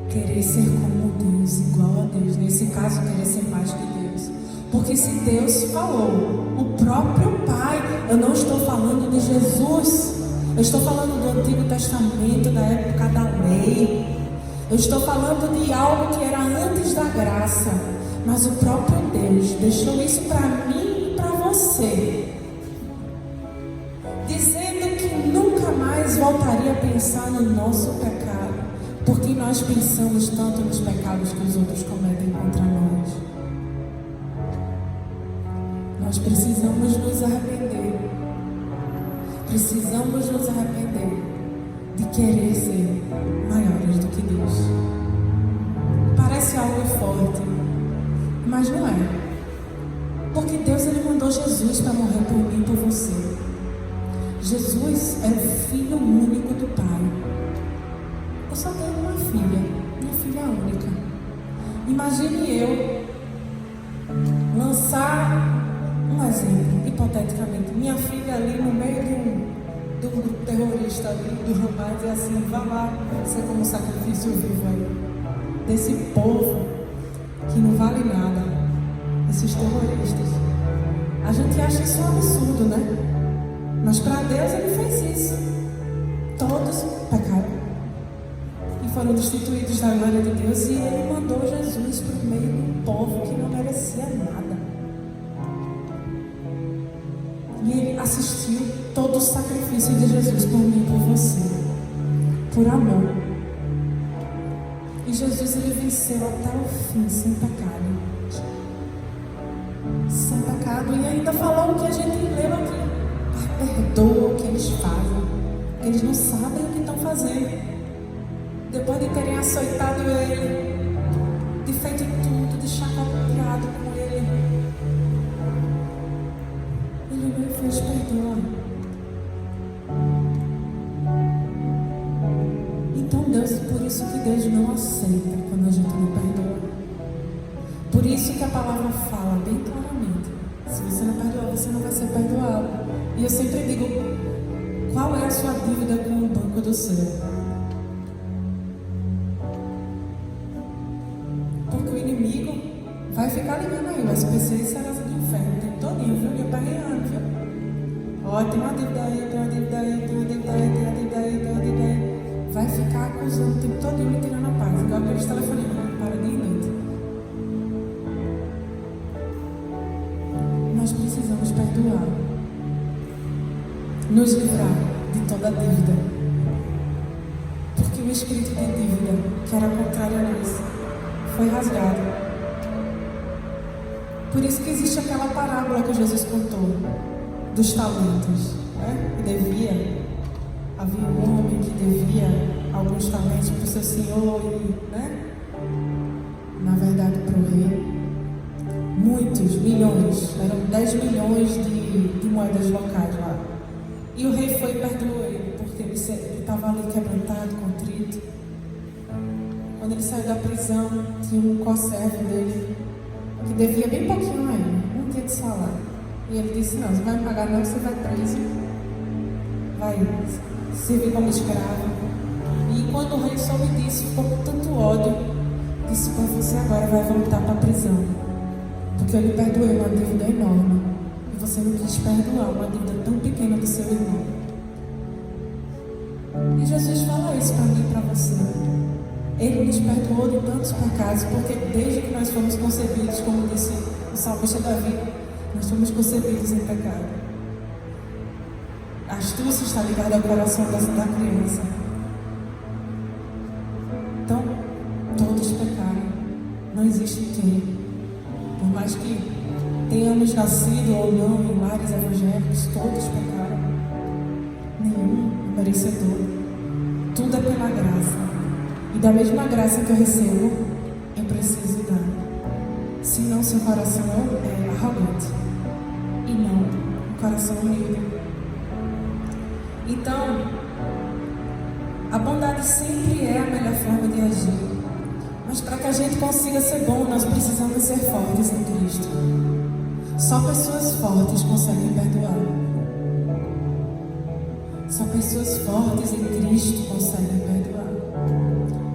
Querer ser como Deus, igual a Deus, nesse caso querer ser mais que Deus. Porque se Deus falou, o próprio Pai, eu não estou falando de Jesus, eu estou falando do Antigo Testamento, da época da lei, eu estou falando de algo que era antes da graça, mas o próprio Deus deixou isso para mim e para você, dizendo que nunca mais voltaria a pensar no nosso pecado, porque nós pensamos tanto nos pecados que os outros cometem contra nós. Nós precisamos nos arrepender. Precisamos nos arrepender de querer ser maiores do que Deus. Parece algo forte, mas não é. Porque Deus, Ele mandou Jesus para morrer por mim e por você. Jesus é o Filho único do Pai. Eu só tenho uma filha única. Imagine eu lançar um exemplo, hipoteticamente, minha filha ali no meio de um grupo terrorista ali, do Hamas, e assim, vá lá, ser como sacrifício vivo aí, desse povo que não vale nada, esses terroristas. A gente acha isso um absurdo, né? Mas para Deus Ele fez isso. Todos pecaram e foram destituídos da glória de Deus, e Ele mandou Jesus para o meio do povo que não merecia nada. E Ele assistiu todo o sacrifício de Jesus por mim e por você, por amor. E Jesus, Ele venceu até o fim, sem pecado. Sem pecado, e ainda falou o que a gente leu aqui: perdoa o que eles fazem, eles não sabem o que estão fazendo. Depois de terem açoitado Ele, de feito tudo, de chacoalhado com Ele, Ele me fez perdoar. Então Deus, por isso que Deus não aceita quando a gente não perdoa. Por isso que a palavra fala bem claramente: se você não perdoar, você não vai ser perdoado. E eu sempre digo: qual é a sua dívida com o banco do céu? inimigo vai ficar ligando aí, o SPC e Serasa do Inferno, tem todinho, viu? Eu barreando, viu? Ó, tem uma dívida aí, tem uma dívida aí, tem uma dívida aí, tem uma dívida aí, tem uma dívida aí. Vai ficar acusando o tempo todinho, me tirando a paz. Igual aqueles telefonemas, não para nem noite. Nós precisamos perdoar, nos livrar de toda dívida, porque o espírito de dívida, que era contrário a nós, foi rasgado. Por isso que existe aquela parábola que Jesus contou dos talentos, né? Que devia, havia um homem que devia alguns talentos para o seu senhor e, né? Na verdade, para o rei. Muitos, milhões, eram 10 milhões de moedas locais lá. E o rei foi e perdoou ele, porque ele estava ali quebrantado, contrito. Quando ele saiu da prisão, tinha um conservo dele, que devia bem pouquinho a ele, um dia de salário. E ele disse, não, você vai me pagar não, você vai preso, vai servir como escravo. E quando o rei soube disso, ficou com tanto ódio, disse, para você agora vai voltar para a prisão. Porque eu lhe perdoei uma dívida enorme e você não quis perdoar uma dívida tão pequena do seu irmão. E Jesus fala isso para mim e para você. Ele nos perdoou de tantos pecados, porque desde que nós fomos concebidos, como disse o salmista Davi, nós fomos concebidos em pecado. A astúcia está ligada ao coração da criança. Então, todos pecaram. Não existe quem. Por mais que tenhamos nascido ou não em lares evangélicos, todos pecaram. Nenhum é merecedor. Tudo é pela graça. E da mesma graça que eu recebo, eu preciso dar. Senão seu coração é arrogante. E não um coração humilde. Então, a bondade sempre é a melhor forma de agir. Mas para que a gente consiga ser bom, nós precisamos ser fortes em Cristo. Só pessoas fortes conseguem perdoar. Só pessoas fortes em Cristo conseguem perdoar.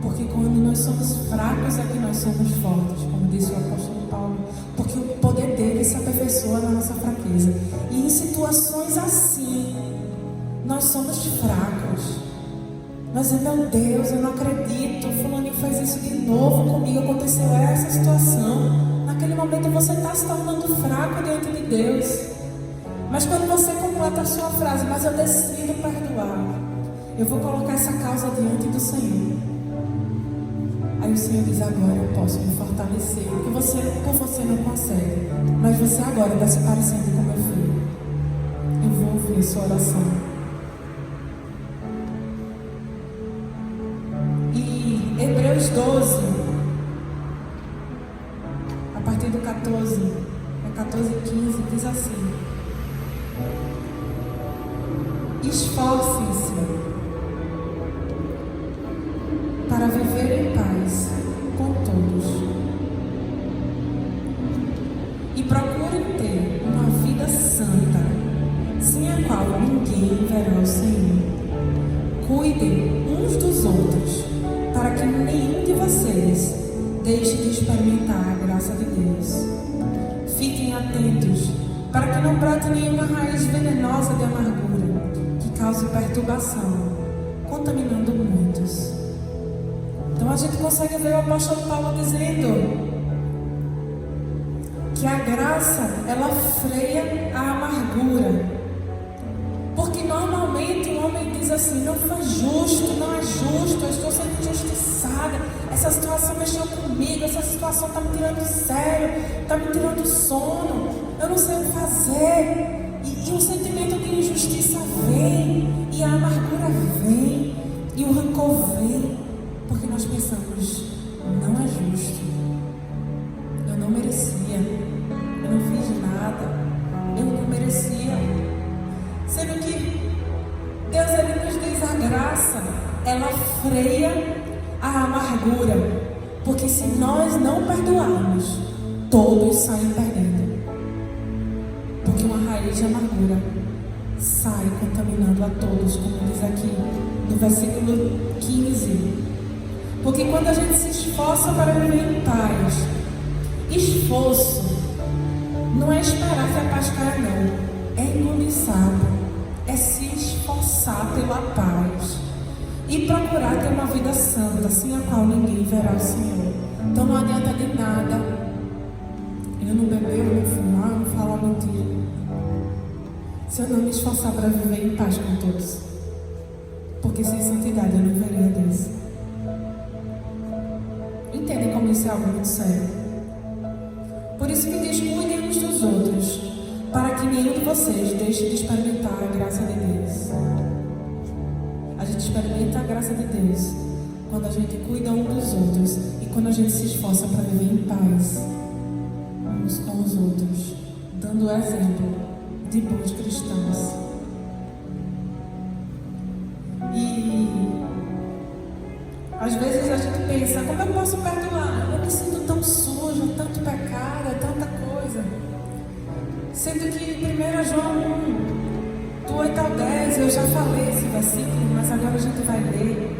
Porque quando nós somos fracos é que nós somos fortes, como disse o apóstolo Paulo. Porque o poder dele se aperfeiçoa na nossa fraqueza. E em situações assim, nós somos fracos. Mas, meu Deus, eu não acredito, o fulaninho fez isso de novo comigo, aconteceu essa situação. Naquele momento você está se tornando fraco diante de Deus. Mas quando você completa a sua frase, mas eu decido perdoar, eu vou colocar essa causa diante do Senhor. Aí o Senhor diz, agora eu posso me fortalecer, porque você não consegue, mas você agora está se parecendo com meu filho. Eu vou ouvir a sua oração. Hebreus 12, a partir do 14, 14 e 15, diz assim: esforcem-se para viver em paz com todos e procurem ter uma vida santa, sem a qual ninguém verá o Senhor. Cuidem uns dos outros, para que nenhum de vocês deixe de experimentar a graça de Deus. Fiquem atentos, para que não brote nenhuma raiz venenosa de amargura, que cause perturbação, contaminando muitos. Então a gente consegue ver o apóstolo Paulo dizendo que a graça, ela freia a amargura. Porque normalmente o homem diz assim, não foi justo, não é justo, eu estou sendo injustiçada, essa situação mexeu comigo, essa situação está me tirando sério, está me tirando sono, eu não sei o que fazer. E o sentimento de injustiça vem, e a amargura vem, e o rancor vem, porque nós pensamos, não é justo, eu não merecia, eu não fiz nada, eu não merecia. Sendo que Deus, ele nos diz a graça, ela freia a amargura. Porque se nós não perdoarmos, todos saem perdendo. Porque uma raiz de amargura sai contaminando a todos, como diz aqui no versículo 15. Porque quando a gente se esforça para viver em paz, esforço não é esperar que a paz caia, não. É engolir sapo. É se esforçar pela paz. E procurar ter uma vida santa, sem a qual ninguém verá o Senhor. Então não adianta de nada eu não beber, eu não fumar, eu não falar mentira, se eu não me esforçar para viver em paz com todos. Porque sem santidade eu não veria Deus. Entendem como isso é algo muito sério? Por isso que diz: cuidem uns dos outros, para que nenhum de vocês deixe de experimentar a graça de Deus. A gente experimenta a graça de Deus quando a gente cuida um dos outros e quando a gente se esforça para viver em paz uns com os outros, dando o exemplo de bons cristãos. E às vezes a gente pensa: como eu posso perdoar? Eu me sinto tão suja, tanto pecado, tanta coisa. Sendo que 1 João 1, do 8 ao 10, eu já falei esse versículo, mas agora a gente vai ler.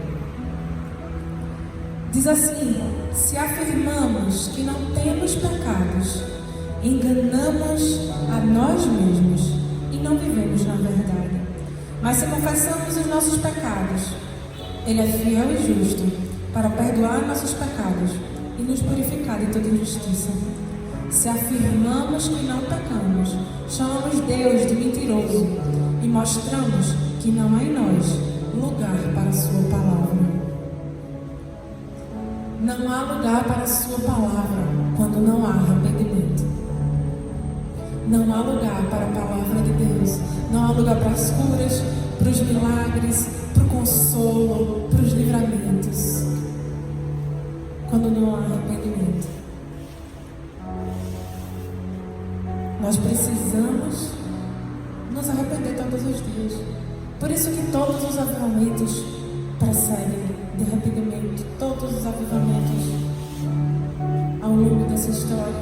Diz assim: se afirmamos que não temos pecados, enganamos a nós mesmos e não vivemos na verdade. Mas se confessamos os nossos pecados, Ele é fiel e justo para perdoar nossos pecados e nos purificar de toda injustiça. Se afirmamos que não pecamos, chamamos Deus de mentiroso e mostramos que não há em nós lugar para a sua palavra. Não há lugar para a sua palavra quando não há arrependimento. Não há lugar para a palavra de Deus. Não há lugar para as curas, para os milagres, para o consolo, para os livramentos, quando não há arrependimento. Nós precisamos nos arrepender todos os dias. Por isso que todos os avivamentos precedem de arrependimento. Todos os avivamentos ao longo dessa história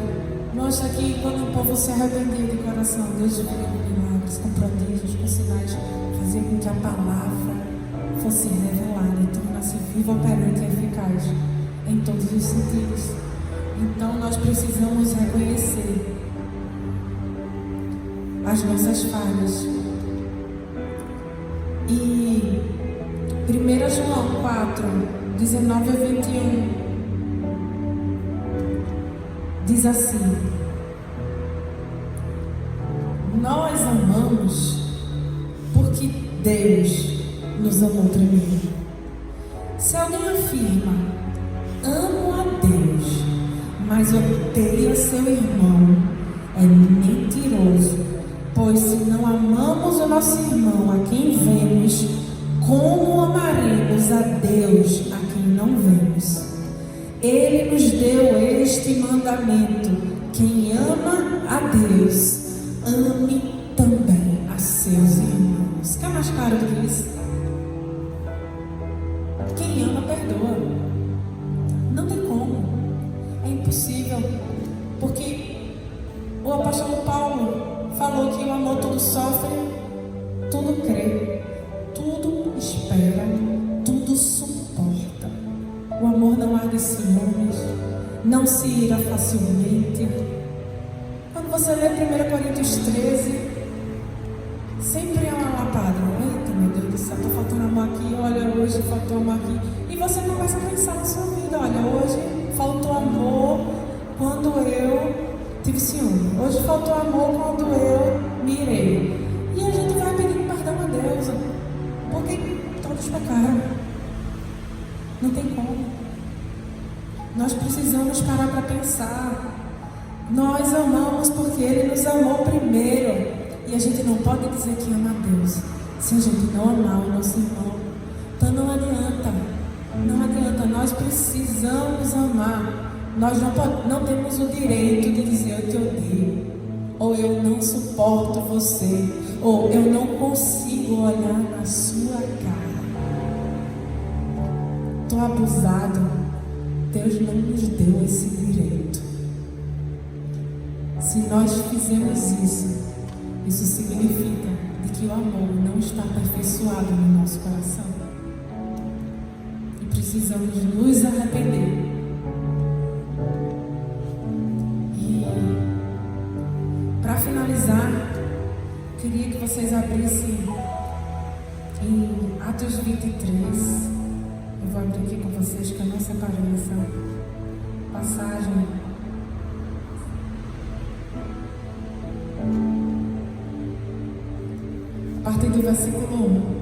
mostra que quando o povo se arrependia de coração, Deus veio com milagres, com prodígios, com sinais, fazia com que a palavra fosse revelada e tornasse viva, operante e eficaz em todos os sentidos. Então nós precisamos reconhecer as nossas falhas. E 1 João 4, 19 a 21 diz assim: nós amamos porque Deus nos amou primeiro. Se alguém afirma: amo a Deus, mas odeia seu irmão, é mentiroso. Pois se não amamos o nosso irmão a quem vemos, como amaremos a Deus a quem não vemos? Ele nos deu este mandamento: quem ama a Deus, ame também a seus irmãos. Quer mais claro do que isso? Quem ama, perdoa. Não tem como. É impossível. Porque o apóstolo Paulo falou que o amor tudo sofre, tudo crê, tudo espera, tudo suporta. O amor não arde ciúmes, não se ira facilmente. Quando você lê 1 Coríntios 13, sempre é uma lapada. Eita, meu Deus do céu, está faltando amor aqui, olha, hoje faltou amor aqui. E você começa a pensar na sua vida: olha, hoje faltou amor quando eu tive ciúme. Hoje faltou amor quando eu me irei. E a gente vai pedindo perdão a Deus, porque todos pecaram. Não tem como. Nós precisamos parar para pensar. Nós amamos porque Ele nos amou primeiro. E a gente não pode dizer que ama a Deus se a gente não amar o nosso irmão. Então não adianta. Não adianta. Nós precisamos amar. Nós não temos o direito de dizer: eu te odeio, ou eu não suporto você, ou eu não consigo olhar na sua cara. Estou abusado. Deus não nos deu esse direito. Se nós fizermos isso, isso significa de que o amor não está aperfeiçoado no nosso coração. E precisamos nos arrepender. E vocês abrissem em Atos 23. Eu vou abrir aqui com vocês, que eu não separei essa passagem. A partir do versículo 1.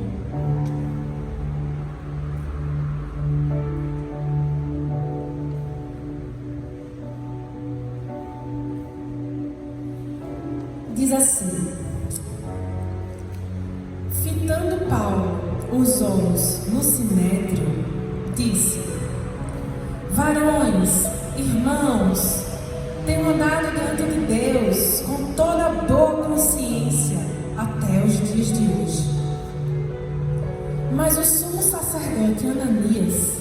Diz assim: fitando Paulo os olhos no sinédrio, disse: varões, irmãos, tenho andado diante de Deus com toda boa consciência até os dias de hoje. Mas o sumo sacerdote Ananias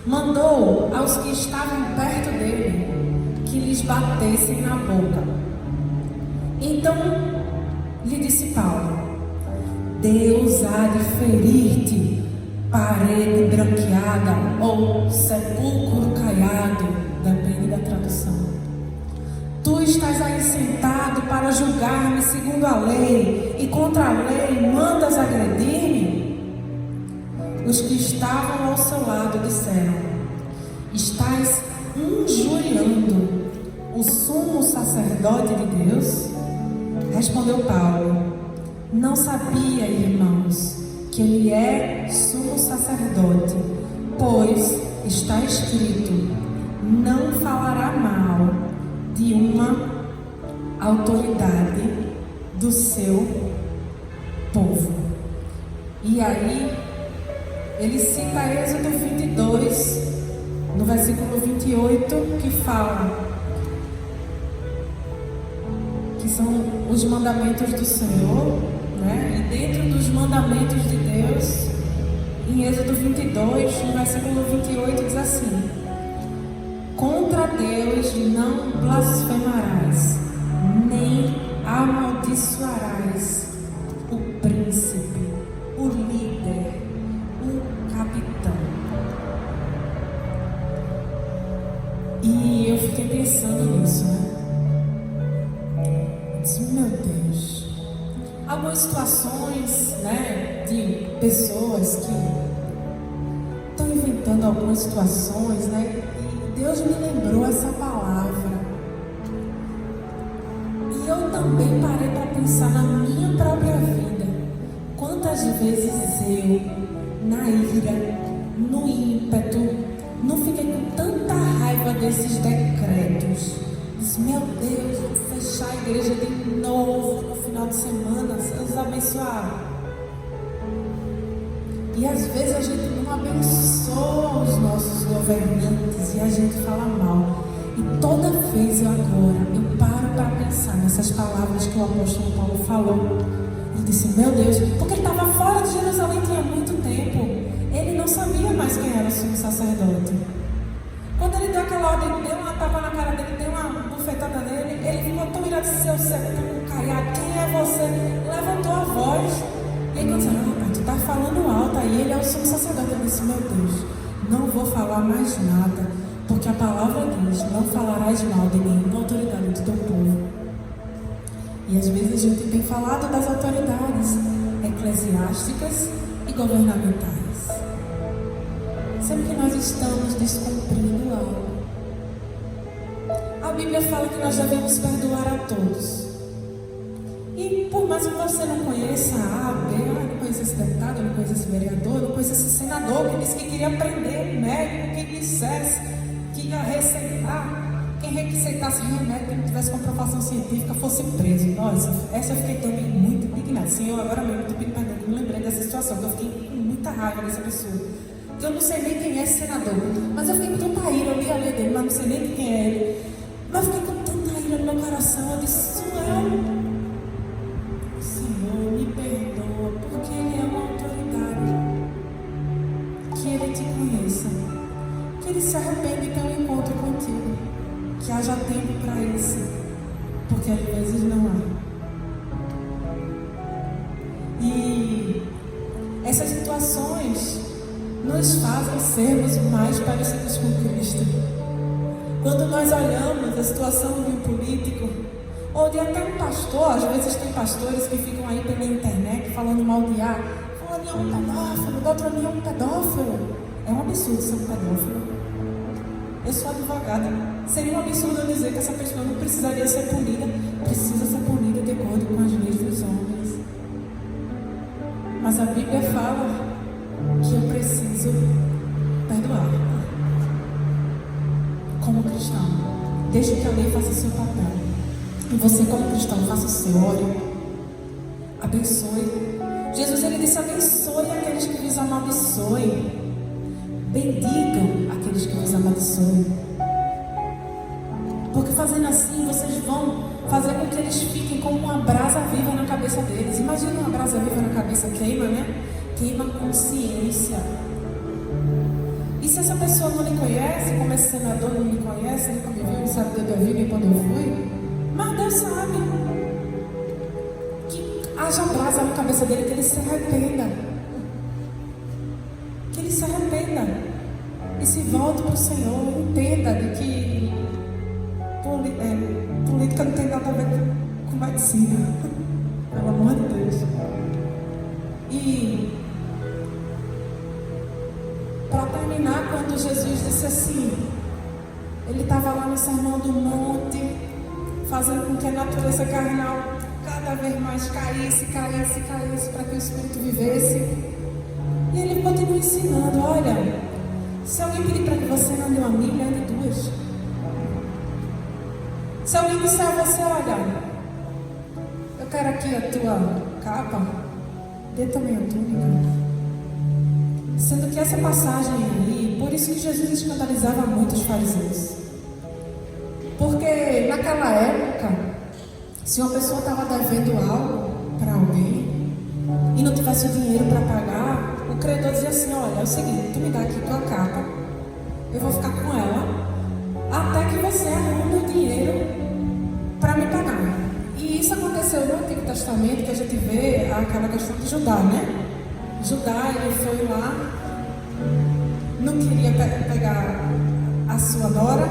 mandou aos que estavam perto dele que lhes batessem na boca. Então lhe disse Paulo: Deus há de ferir-te, parede branqueada ou sepulcro caiado, depende da tradução. Tu estás aí sentado para julgar-me segundo a lei, e contra a lei mandas agredir-me? Os que estavam ao seu lado disseram: estás injuriando o sumo sacerdote de Deus? Respondeu Paulo: não sabia, irmãos, que ele é sumo sacerdote, pois está escrito: não falará mal de uma autoridade do seu povo. E aí ele cita Êxodo 22, no versículo 28, que fala que são os mandamentos do Senhor, né? E dentro dos mandamentos de Deus, em Êxodo 22, no versículo 28, diz assim: contra Deus não blasfemarás, nem amaldiçoarás o príncipe, o líder, o capitão. E eu fiquei pensando nisso, né? Meu Deus, algumas situações, né, de pessoas que estão inventando algumas situações, né, e Deus me lembrou essa palavra, e eu também parei para pensar na minha própria vida. Quantas vezes eu, na ira, no ímpeto, não fiquei com tanta raiva desses decretos. Disse: meu Deus, vou fechar a igreja de novo no final de semana, Deus abençoar. E às vezes a gente não abençoa os nossos governantes e a gente fala mal. E toda vez eu paro para pensar nessas palavras que o apóstolo Paulo falou. Ele disse: meu Deus, porque ele estava fora de Jerusalém tinha muito tempo. Ele não sabia mais quem era o sumo sacerdote. Quando ele deu aquela ordem, deu uma tapa na cara dele, deu uma bufetada nele, ele ficou tão irado: seu sepulcro caiado, quem é você? Levantou a voz. E aí quando disse: rapaz, tu tá falando alto. Aí ele é o sumo sacerdote. Ele disse: meu Deus, não vou falar mais nada, porque a palavra diz: não falarás mal de nenhuma autoridade do teu povo. E às vezes a gente tem falado das autoridades eclesiásticas e governamentais, sendo que nós estamos descumprindo algo. A Bíblia fala que nós devemos perdoar a todos. E por mais que você não conheça A, B, não conheça esse deputado, não conheça esse vereador, não conheça esse senador que disse que queria prender médico que dissesse que ia receitar, quem receitasse remédio que não tivesse comprovação científica fosse preso. Nossa, essa eu fiquei também muito indignada. Senhor, agora mesmo, estou pedindo perdão, me lembrei dessa situação, que eu fiquei com muita raiva dessa pessoa. Eu não sei nem quem é esse senador, mas eu fiquei com tanta ira, eu li a lei dele, mas não sei nem de quem é ele. Mas eu fiquei com tanta ira no meu coração, eu disse: Senhor, me perdoa, porque ele é uma autoridade. Que ele te conheça, que ele se arrependa e tenha um encontro contigo, que haja tempo para isso, porque às vezes não há. E essas situações nos fazem sermos mais parecidos com Cristo. Quando nós olhamos a situação de um político, Ou de até um pastor, às vezes tem pastores que ficam aí pela internet falando mal de fulano é um pedófilo, Beltrano é um pedófilo. É um absurdo ser um pedófilo. Eu sou advogada. Seria um absurdo eu dizer que essa pessoa não precisaria ser punida. Precisa ser punida de acordo com as leis dos homens. Mas a Bíblia fala que eu preciso perdoar. Como cristão, deixe que a lei faça o seu papel. E você, como cristão, faça o seu. Ore, abençoe. Jesus, ele disse: abençoe aqueles que vos amaldiçoem. Bendigam aqueles que vos amaldiçoem. Porque fazendo assim, vocês vão fazer com que eles fiquem como uma brasa viva na cabeça deles. Imagina uma brasa viva na cabeça, queima, né? Queima a consciência. E se essa pessoa não lhe conhece, como esse senador não me conhece, nunca me viu, não sabe da minha vida e quando eu fui, mas Deus sabe que haja brasa na cabeça dele, que ele se arrependa. Que ele se arrependa e se volte para o Senhor. Entenda de que política não tem nada a ver com medicina. Pelo amor de Deus. E para terminar, quando Jesus disse assim, ele estava lá no Sermão do Monte, fazendo com que a natureza carnal cada vez mais caísse, para que o Espírito vivesse. E ele continua ensinando: olha, se alguém pedir para que você ande uma milha, ande duas. Se alguém disser a você: olha, eu quero aqui a tua capa, dê também a túnica. Sendo que essa passagem aí, por isso que Jesus escandalizava muito os fariseus. Porque naquela época, se uma pessoa estava devendo algo para alguém e não tivesse o dinheiro para pagar, o credor dizia assim: olha, é o seguinte, tu me dá aqui tua capa, eu vou ficar com ela até que você arrume o dinheiro para me pagar. E isso aconteceu no Antigo Testamento, que a gente vê aquela questão de Judá, né? Judá, ele foi lá, não queria pegar a sua nora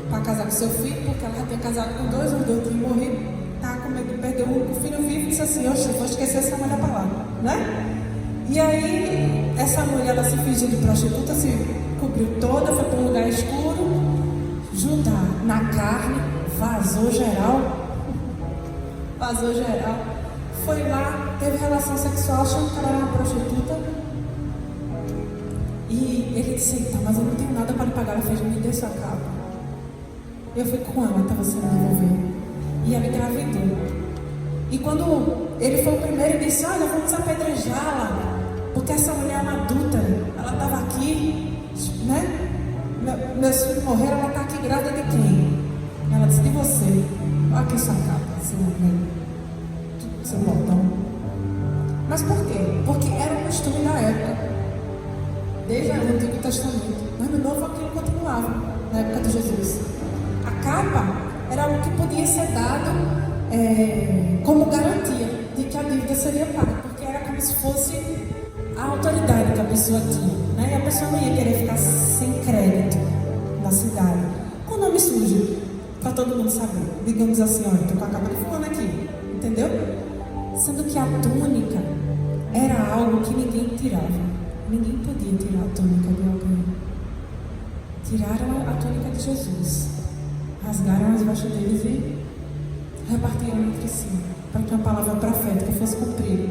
para casar com seu filho, porque ela já tinha casado com dois, os dois tinham morrido, estava com medo de perder o filho vivo, e disse assim: oxe, vou esquecer essa mulher para lá, né? E aí, essa mulher, ela se fingiu de prostituta, se cobriu toda, foi para um lugar escuro. Judá, na carne, vazou geral, foi lá, teve relação sexual, achando que ela era uma prostituta. E ele disse: então, mas eu não tenho nada para lhe pagar. Ela fez: me dê sua capa. Eu fui com ela até você me devolver. E ela engravidou. E quando ele foi o primeiro, ele disse: olha, vamos apedrejá-la, porque essa mulher é uma adúltera. Ela estava aqui, né? Meus filhos morreram, ela está aqui grávida de quem? Ela disse: de você. Olha aqui sua capa, seu botão. Mas por quê? Porque era um costume da época, desde o Antigo Testamento. Mas no Novo aquilo continuava, na época de Jesus. A capa era algo que podia ser dado como garantia de que a dívida seria paga, porque era como se fosse a autoridade que a pessoa tinha, né? E a pessoa não ia querer ficar sem crédito na cidade, com o nome sujo, para todo mundo saber. Digamos assim: olha, estou com a capa de fulano aqui, entendeu? Sendo que a túnica era algo que ninguém tirava. Ninguém podia tirar a túnica de alguém. Tiraram a túnica de Jesus, rasgaram as vestes deles e repartiram entre si, para que uma palavra profética fosse cumprida.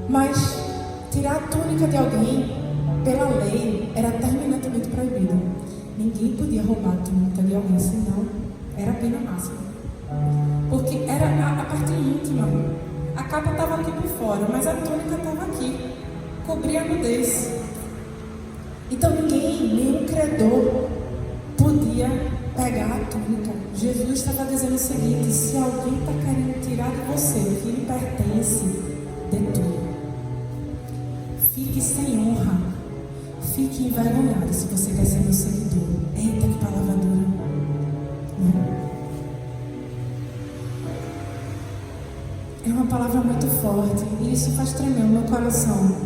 Mas tirar a túnica de alguém, pela lei, era terminantemente proibido. Ninguém podia roubar a túnica de alguém, senão era a pena máxima. Porque era a parte íntima. A capa estava aqui por fora, mas a túnica estava aqui, cobria a nudez. Então nenhum credor podia pegar a túnica. Jesus estava dizendo o seguinte: se alguém está querendo tirar de você o que lhe pertence, dê tudo. Fique sem honra, fique envergonhado se você quer ser meu seguidor. Eita, que palavra dura, né? É uma palavra muito forte e isso faz tremer o meu coração,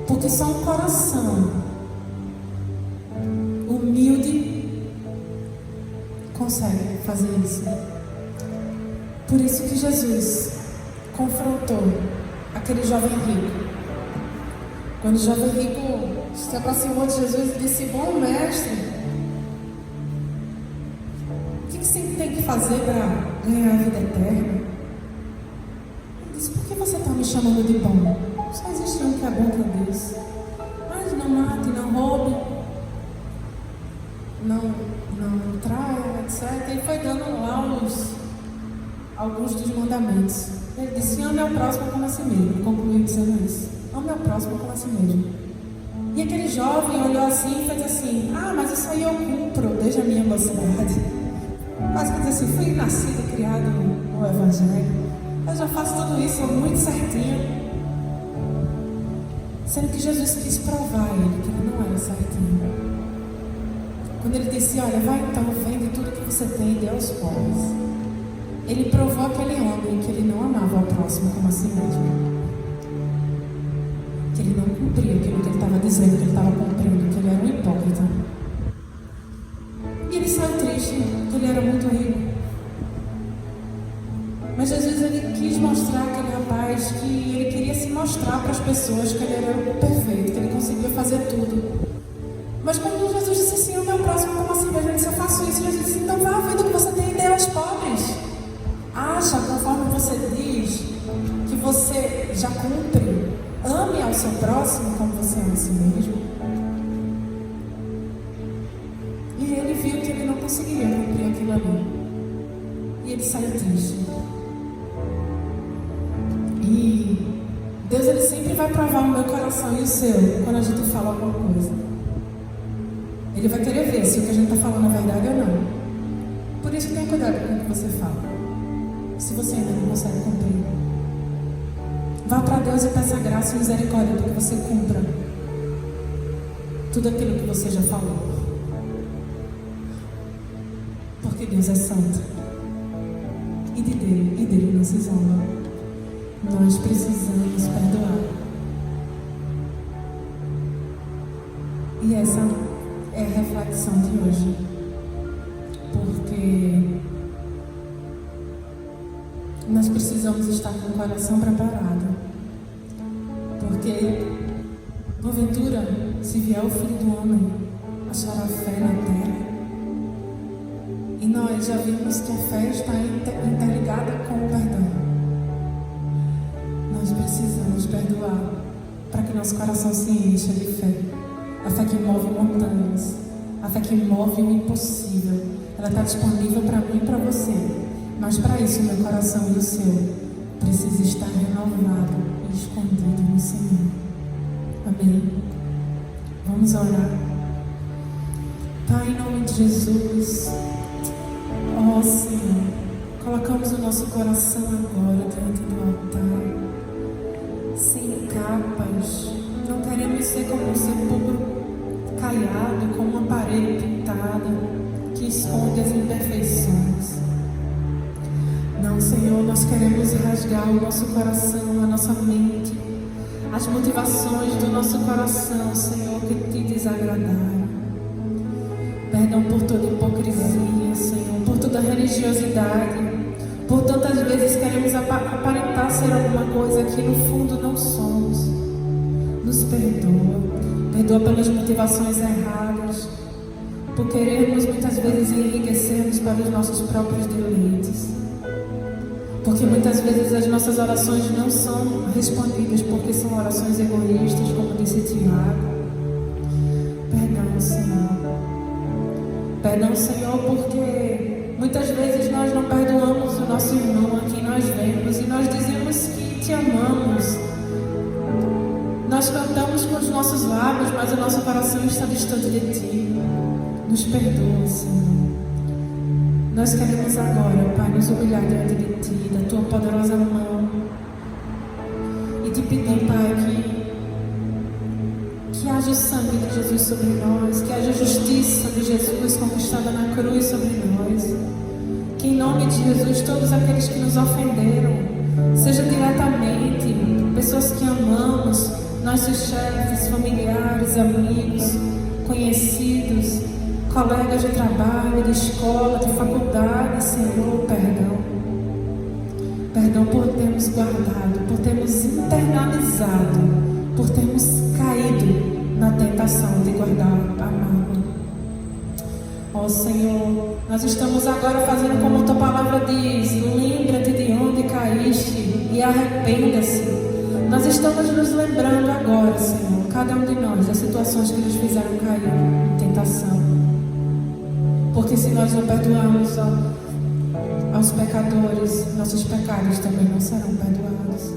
porque só um coração humilde consegue fazer isso. Por isso que Jesus confrontou aquele jovem rico. Quando o jovem rico se aproximou de Jesus e disse: bom mestre, o que você tem que fazer para ganhar a vida eterna? Ele disse: por que você está me chamando de bom? Só existe um que é bom, que é Deus. Mas não mate, não roube, não traia, etc. E foi dando alguns dos mandamentos. Ele disse: ame ao próximo como a si mesmo. Concluiu dizendo isso: ame ao próximo como a si mesmo. E aquele jovem olhou assim e fez assim: ah, mas isso aí eu cumpro desde a minha mocidade. Quase que diz assim: fui nascido e criado no Evangelho, eu já faço tudo isso muito certinho. Sendo que Jesus quis provar a ele que ele não era certinho. Quando ele disse: olha, vai então, vende tudo que você tem e dê aos pobres, ele provou aquele homem que ele não amava ao próximo como a si mesmo, que ele não cumpria aquilo que ele estava dizendo que ele estava cumprindo, que ele era um hipócrita. E ele saiu triste, que ele era muito rico. Mas Jesus, ele quis mostrar àquele rapaz que ele queria se mostrar para as pessoas que ele era perfeito, que ele conseguia fazer tudo. Mas quando Jesus disse assim: o meu próximo como assim mesmo, ele disse: eu faço isso. Jesus disse: então vá, vendo o que você tem e dê aos pobres. Acha, conforme você diz que você já cumpre, ame ao seu próximo como você ama a si mesmo. E ele viu que ele não conseguiria cumprir aquilo ali. E ele saiu triste. E Deus, ele sempre vai provar o meu coração e o seu quando a gente fala alguma coisa. Ele vai querer ver se o que a gente está falando é verdade ou não. Por isso, tenha cuidado com o que você fala. Se você ainda não consegue cumprir, vá para Deus e peça graça e misericórdia para que você cumpra tudo aquilo que você já falou. Porque Deus é santo. E dele não se zomba. Nós precisamos perdoar. E essa é a reflexão de hoje. Porque nós precisamos estar com o coração preparado. Porque, porventura, se vier o Filho do Homem, achará fé na terra. E nós já vimos que a fé está interligada com o perdão. Nós precisamos perdoar para que nosso coração se encha de fé. A fé que move montanhas, a fé que move o impossível. Ela está disponível para mim e para você. Mas para isso, o meu coração e o seu precisa estar renovado e escondido no Senhor. Amém? Vamos orar. Pai, em nome de Jesus, ó Senhor, colocamos o nosso coração agora diante do altar, sem capas. Não queremos ser como um sepulcro caiado, como uma parede pintada que esconde as imperfeições. Não, Senhor, nós queremos rasgar o nosso coração, a nossa mente, as motivações do nosso coração, Senhor, que te desagradaram. Perdão por toda hipocrisia, Senhor, por toda religiosidade, por tantas vezes queremos aparentar ser alguma coisa que no fundo não somos. Nos perdoa pelas motivações erradas, por querermos muitas vezes enriquecermos para os nossos próprios deleites. Porque muitas vezes as nossas orações não são respondidas porque são orações egoístas, como disse Tiago. Perdão, Senhor. Perdão, Senhor, porque muitas vezes nós não perdoamos o nosso irmão a quem nós vemos e nós dizemos que te amamos. Nós cantamos com os nossos lábios, mas o nosso coração está distante de ti. Nos perdoa, Senhor. Nós queremos agora, Pai, nos humilhar diante de Ti, da Tua poderosa mão, e te pedir, Pai, que haja o sangue de Jesus sobre nós, que haja a justiça de Jesus conquistada na cruz sobre nós, que em nome de Jesus todos aqueles que nos ofenderam, seja diretamente, pessoas que amamos, nossos chefes, familiares, amigos, conhecidos, colegas de trabalho, de escola, de faculdade, Senhor, perdão. Perdão por termos guardado, por termos internalizado, por termos caído na tentação de guardar a mágoa. Ó Senhor, nós estamos agora fazendo como a tua palavra diz: lembra-te de onde caíste e arrependa-se. Nós estamos nos lembrando agora, Senhor, cada um de nós, das situações que nos fizeram cair em tentação. Porque se nós não perdoarmos aos pecadores, nossos pecados também não serão perdoados.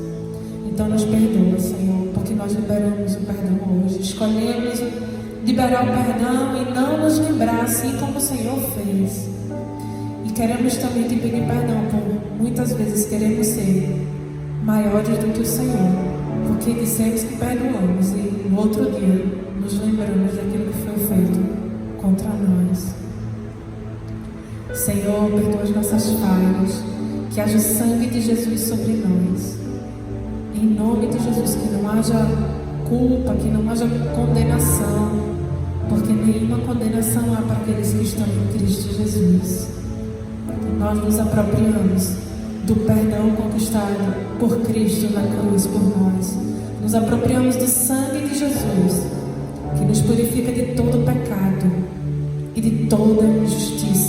Então nos perdoa, Senhor, porque nós liberamos o perdão hoje. Escolhemos liberar o perdão e não nos lembrar, assim como o Senhor fez. E queremos também te pedir perdão por muitas vezes queremos ser maiores do que o Senhor, porque dissemos que perdoamos e no outro dia nos lembramos daquilo que foi feito contra nós. Senhor, perdoa as nossas falhas, que haja o sangue de Jesus sobre nós. Em nome de Jesus, que não haja culpa, que não haja condenação, porque nenhuma condenação há para aqueles que estão em Cristo Jesus. Nós nos apropriamos do perdão conquistado por Cristo na cruz por nós. Nos apropriamos do sangue de Jesus, que nos purifica de todo pecado e de toda injustiça.